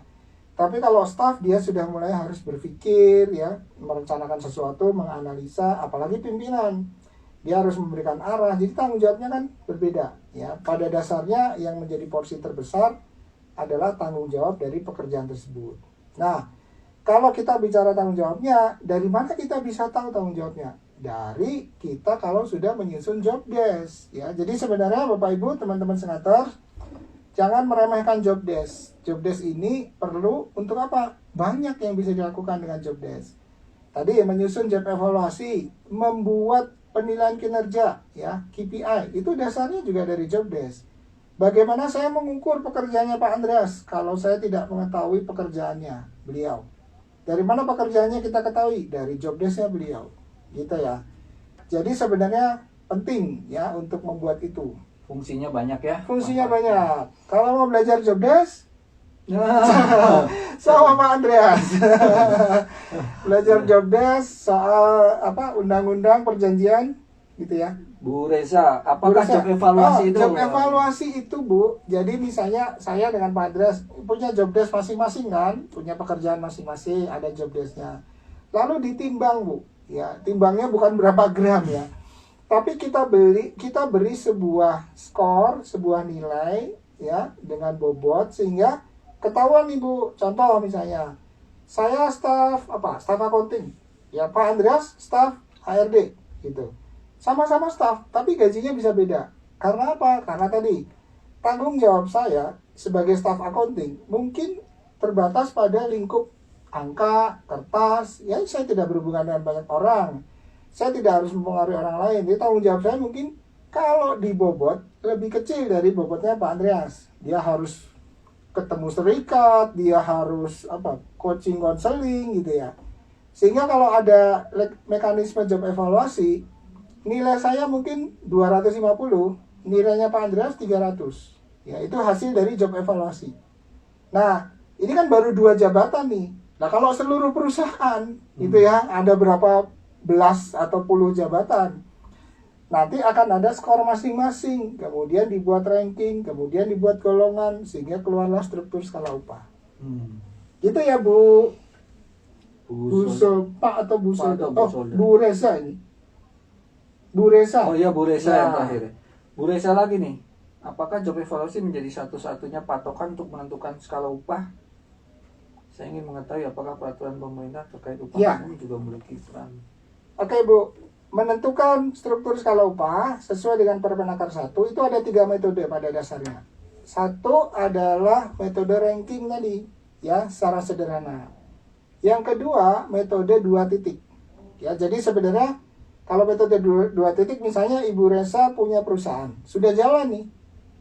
Tapi kalau staff dia sudah mulai harus berpikir ya, merencanakan sesuatu, menganalisa, apalagi pimpinan. Dia harus memberikan arah. Jadi tanggung jawabnya kan berbeda ya. Pada dasarnya yang menjadi porsi terbesar adalah tanggung jawab dari pekerjaan tersebut. Nah, kalau kita bicara tanggung jawabnya, dari mana kita bisa tahu tanggung jawabnya? Dari kita kalau sudah menyusun job desk ya. Jadi sebenarnya Bapak Ibu, teman-teman senator, jangan meremehkan job desk. Job desk ini perlu untuk apa? Banyak yang bisa dilakukan dengan job desk. Tadi menyusun job evaluasi, membuat penilaian kinerja ya, KPI, itu dasarnya juga dari job desk. Bagaimana saya mengukur pekerjaannya Pak Andreas kalau saya tidak mengetahui pekerjaannya beliau? Dari mana pekerjaannya kita ketahui? Dari job desk-nya beliau. Gitu ya. Jadi sebenarnya penting ya untuk membuat itu. Fungsinya banyak ya? Fungsinya banyak. Kalau mau belajar job desk sama Pak Andreas. Belajar job desk soal apa, undang-undang perjanjian gitu ya. Bu Reza, apakah job evaluasi itu? Job evaluasi itu Bu, jadi misalnya saya dengan Pak Andreas punya job desk masing-masing kan, punya pekerjaan masing-masing, ada job desk-nya. Lalu ditimbang Bu, ya timbangnya bukan berapa gram ya, tapi kita beri sebuah skor, sebuah nilai ya dengan bobot sehingga ketahuan nih Bu. Contoh misalnya saya staf accounting ya, Pak Andreas staf HRD gitu. Sama-sama staf, tapi gajinya bisa beda. Karena apa? Karena tadi tanggung jawab saya sebagai staf accounting mungkin terbatas pada lingkup angka, kertas. Ya saya tidak berhubungan dengan banyak orang. Saya tidak harus mempengaruhi orang lain. Jadi tanggung jawab saya mungkin kalau dibobot lebih kecil dari bobotnya Pak Andreas. Dia harus ketemu serikat, dia harus coaching, counseling gitu ya. Sehingga kalau ada mekanisme job evaluasi, nilai saya mungkin 250, nilainya Pak Andreas 300. Ya, itu hasil dari job evaluasi. Nah, ini kan baru 2 jabatan nih. Nah, kalau seluruh perusahaan itu ya, ada berapa belas atau puluh jabatan. Nanti akan ada skor masing-masing, kemudian dibuat ranking, kemudian dibuat golongan, sehingga keluarlah struktur skala upah. Gitu ya Bu. Bu Pak atau Bu Solda? Oh, Bu Reza ini. Bu Reza. Oh iya, Bu Reza Nah. yang terakhir. Bu Reza lagi nih. Apakah job evaluasi menjadi satu-satunya patokan untuk menentukan skala upah? Saya ingin mengetahui apakah peraturan pemerintah terkait upah Ya. minimum juga memiliki peran. Oke Bu, menentukan struktur skala upah sesuai dengan Permenaker 1 itu ada 3 metode pada dasarnya. Satu adalah metode ranking tadi, ya, secara sederhana. Yang kedua, metode 2 titik. Ya, jadi sebenarnya kalau metode 2 titik, misalnya Ibu Reza punya perusahaan, sudah jalan nih.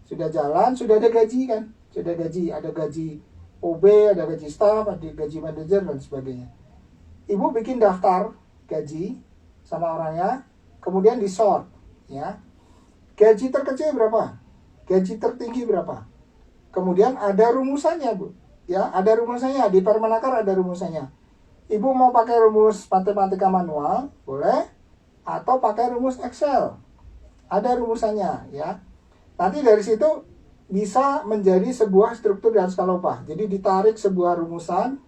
Sudah jalan, sudah ada gaji kan? Sudah gaji, ada gaji OB, ada gaji staff, ada gaji manajer dan sebagainya. Ibu bikin daftar gaji sama orangnya, kemudian di sort, ya. Gaji terkecil berapa? Gaji tertinggi berapa? Kemudian ada rumusannya, Bu. Ya, ada rumusannya, di Permenaker ada rumusannya. Ibu mau pakai rumus matematika manual, boleh, atau pakai rumus Excel. Ada rumusannya, ya. Nanti dari situ bisa menjadi sebuah struktur dan skala upah. Jadi ditarik sebuah rumusan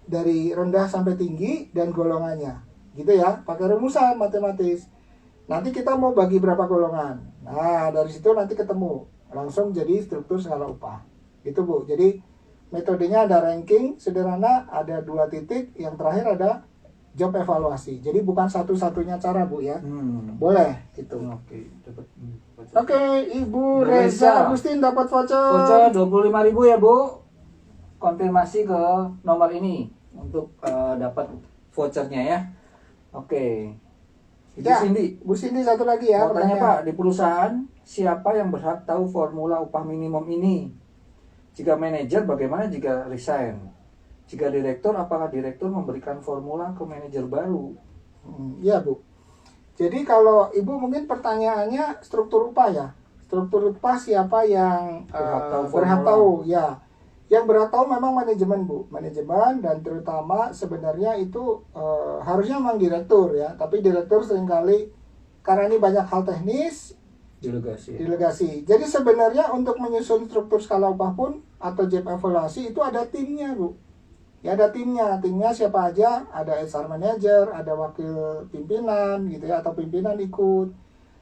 dari rendah sampai tinggi dan golongannya, gitu ya. Pakai rumusan matematis. Nanti kita mau bagi berapa golongan. Nah, dari situ nanti ketemu langsung jadi struktur skala upah. Gitu Bu. Jadi metodenya ada ranking sederhana, ada 2 titik, yang terakhir ada job evaluasi. Jadi bukan satu-satunya cara Bu ya. Boleh gitu. Oke, dapat. Oke, Ibu Reza Agustin dapat voucher. Voucher 25.000 ya Bu. Konfirmasi ke nomor ini untuk dapat vouchernya ya. Oke. Itu Ya, Cindy. Bu Cindy satu lagi ya. Mau tanya pertanyaan. Pak, di perusahaan siapa yang berhak tahu formula upah minimum ini? Jika manajer, bagaimana jika resign? Jika direktur, apakah direktur memberikan formula ke manajer baru? Iya Bu. Jadi kalau Ibu mungkin pertanyaannya struktur upah ya. Struktur upah siapa yang berhak tahu? Ya. Yang berhak tahu memang manajemen Bu. Manajemen, dan terutama sebenarnya itu harusnya memang direktur ya. Tapi direktur seringkali karena ini banyak hal teknis, delegasi. Jadi sebenarnya untuk menyusun struktur skala upah pun atau job evaluasi itu ada timnya Bu. Ya, ada timnya siapa aja, ada HR manager, ada wakil pimpinan gitu ya, atau pimpinan ikut,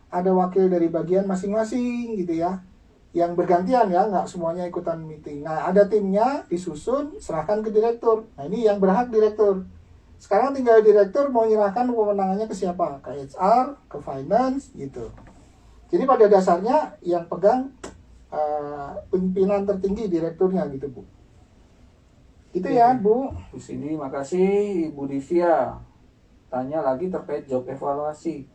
ada wakil dari bagian masing-masing gitu ya, yang bergantian ya, nggak semuanya ikutan meeting. Nah, ada timnya, disusun, serahkan ke direktur. Nah, ini yang berhak direktur. Sekarang tinggal direktur mau nyerahkan kewenangannya ke siapa, ke HR, ke finance gitu. Jadi pada dasarnya yang pegang pimpinan tertinggi direkturnya gitu Bu. Itu ya Bu. Bu Cindy, makasih. Ibu Divya tanya lagi terkait job evaluasi.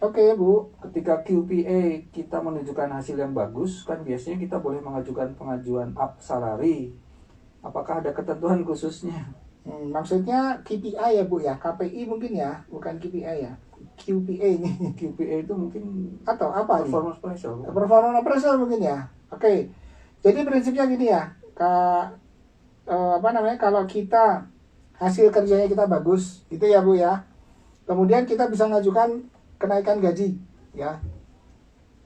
Oke Bu. Ketika QPA kita menunjukkan hasil yang bagus, kan biasanya kita boleh mengajukan pengajuan up salary. Apakah ada ketentuan khususnya? Maksudnya KPI ya Bu ya, KPI mungkin ya, bukan KPI ya. QPA ini. QPA itu mungkin atau apa performance nih? appraisal. Performance appraisal mungkin ya. Oke. Jadi prinsipnya gini ya, kalau kita hasil kerjanya kita bagus, gitu ya Bu ya. Kemudian kita bisa mengajukan kenaikan gaji, ya.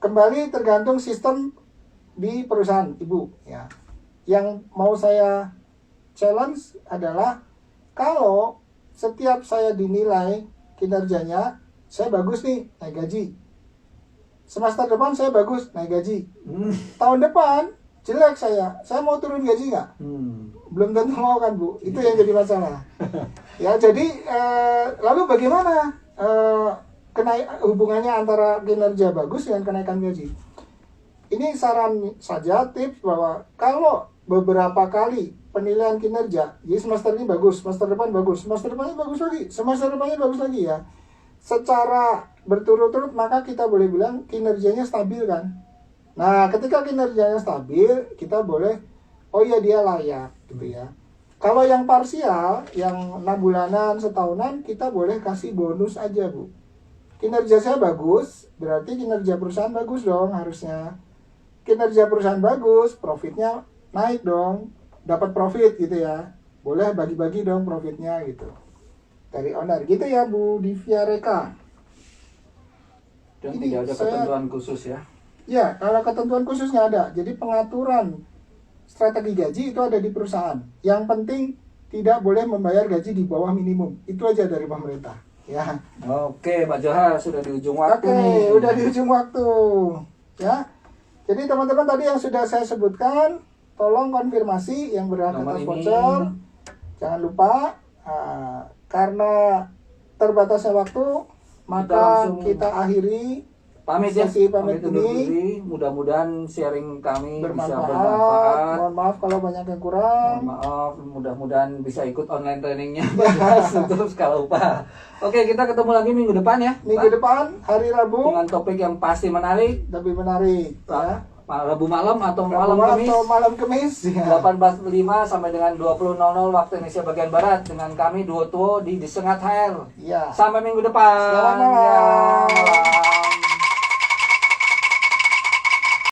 Kembali tergantung sistem di perusahaan Ibu, ya. Yang mau saya challenge adalah kalau setiap saya dinilai kinerjanya, saya bagus nih, naik gaji. Semester depan saya bagus, naik gaji. Tahun depan jelek saya mau turun gaji nggak? Belum tentu mau kan Bu, itu yang jadi masalah. Ya, jadi lalu bagaimana hubungannya antara kinerja bagus dengan kenaikan gaji? Ini saran saja, tips bahwa kalau beberapa kali penilaian kinerja, jadi semester ini bagus, semester depan bagus, semester depannya bagus lagi, semester depannya bagus lagi ya, secara berturut-turut, maka kita boleh bilang kinerjanya stabil kan. Nah, ketika kinerjanya stabil, kita boleh, oh iya dia layak gitu ya. Kalau yang parsial, yang 6 bulanan, setahunan, kita boleh kasih bonus aja Bu. Kinerja saya bagus, berarti kinerja perusahaan bagus dong harusnya. Kinerja perusahaan bagus, profitnya naik dong, dapat profit gitu ya. Boleh bagi-bagi dong profitnya gitu. dari owner. Gitu ya Bu Divya Reka. Dan Ini tidak ada saya- ketentuan khusus ya. Ya, kalau ketentuan khususnya ada. Jadi pengaturan strategi gaji itu ada di perusahaan. Yang penting tidak boleh membayar gaji di bawah minimum. Itu aja dari pemerintah. Ya. Oke, Pak Johar sudah di ujung waktu Oke, nih. udah di ujung waktu. Ya. Jadi teman-teman tadi yang sudah saya sebutkan, tolong konfirmasi yang berhak Nomor atas ini. voucher. Jangan lupa, karena terbatasnya waktu, maka langsung kita akhiri Pamit ya. Sesi pamit undur ini. diri. Mudah-mudahan sharing kami bisa bermanfaat. bermanfaat. Mohon maaf kalau banyak yang kurang. Mohon maaf, mudah-mudahan bisa ikut online trainingnya. Terus kalau lupa. Oke, kita ketemu lagi minggu depan ya. Minggu Pak. depan, hari Rabu, Dengan topik yang pasti menarik. lebih menarik. Ya. Rabu malam atau Rabu malam malam Kamis. atau malam Kamis. Ya. 18.05 sampai dengan 20.00 waktu Indonesia bagian Barat dengan kami Duo Tuo di Disengat HR. Ya. Sampai minggu depan. Selamat malam. Ya, malam.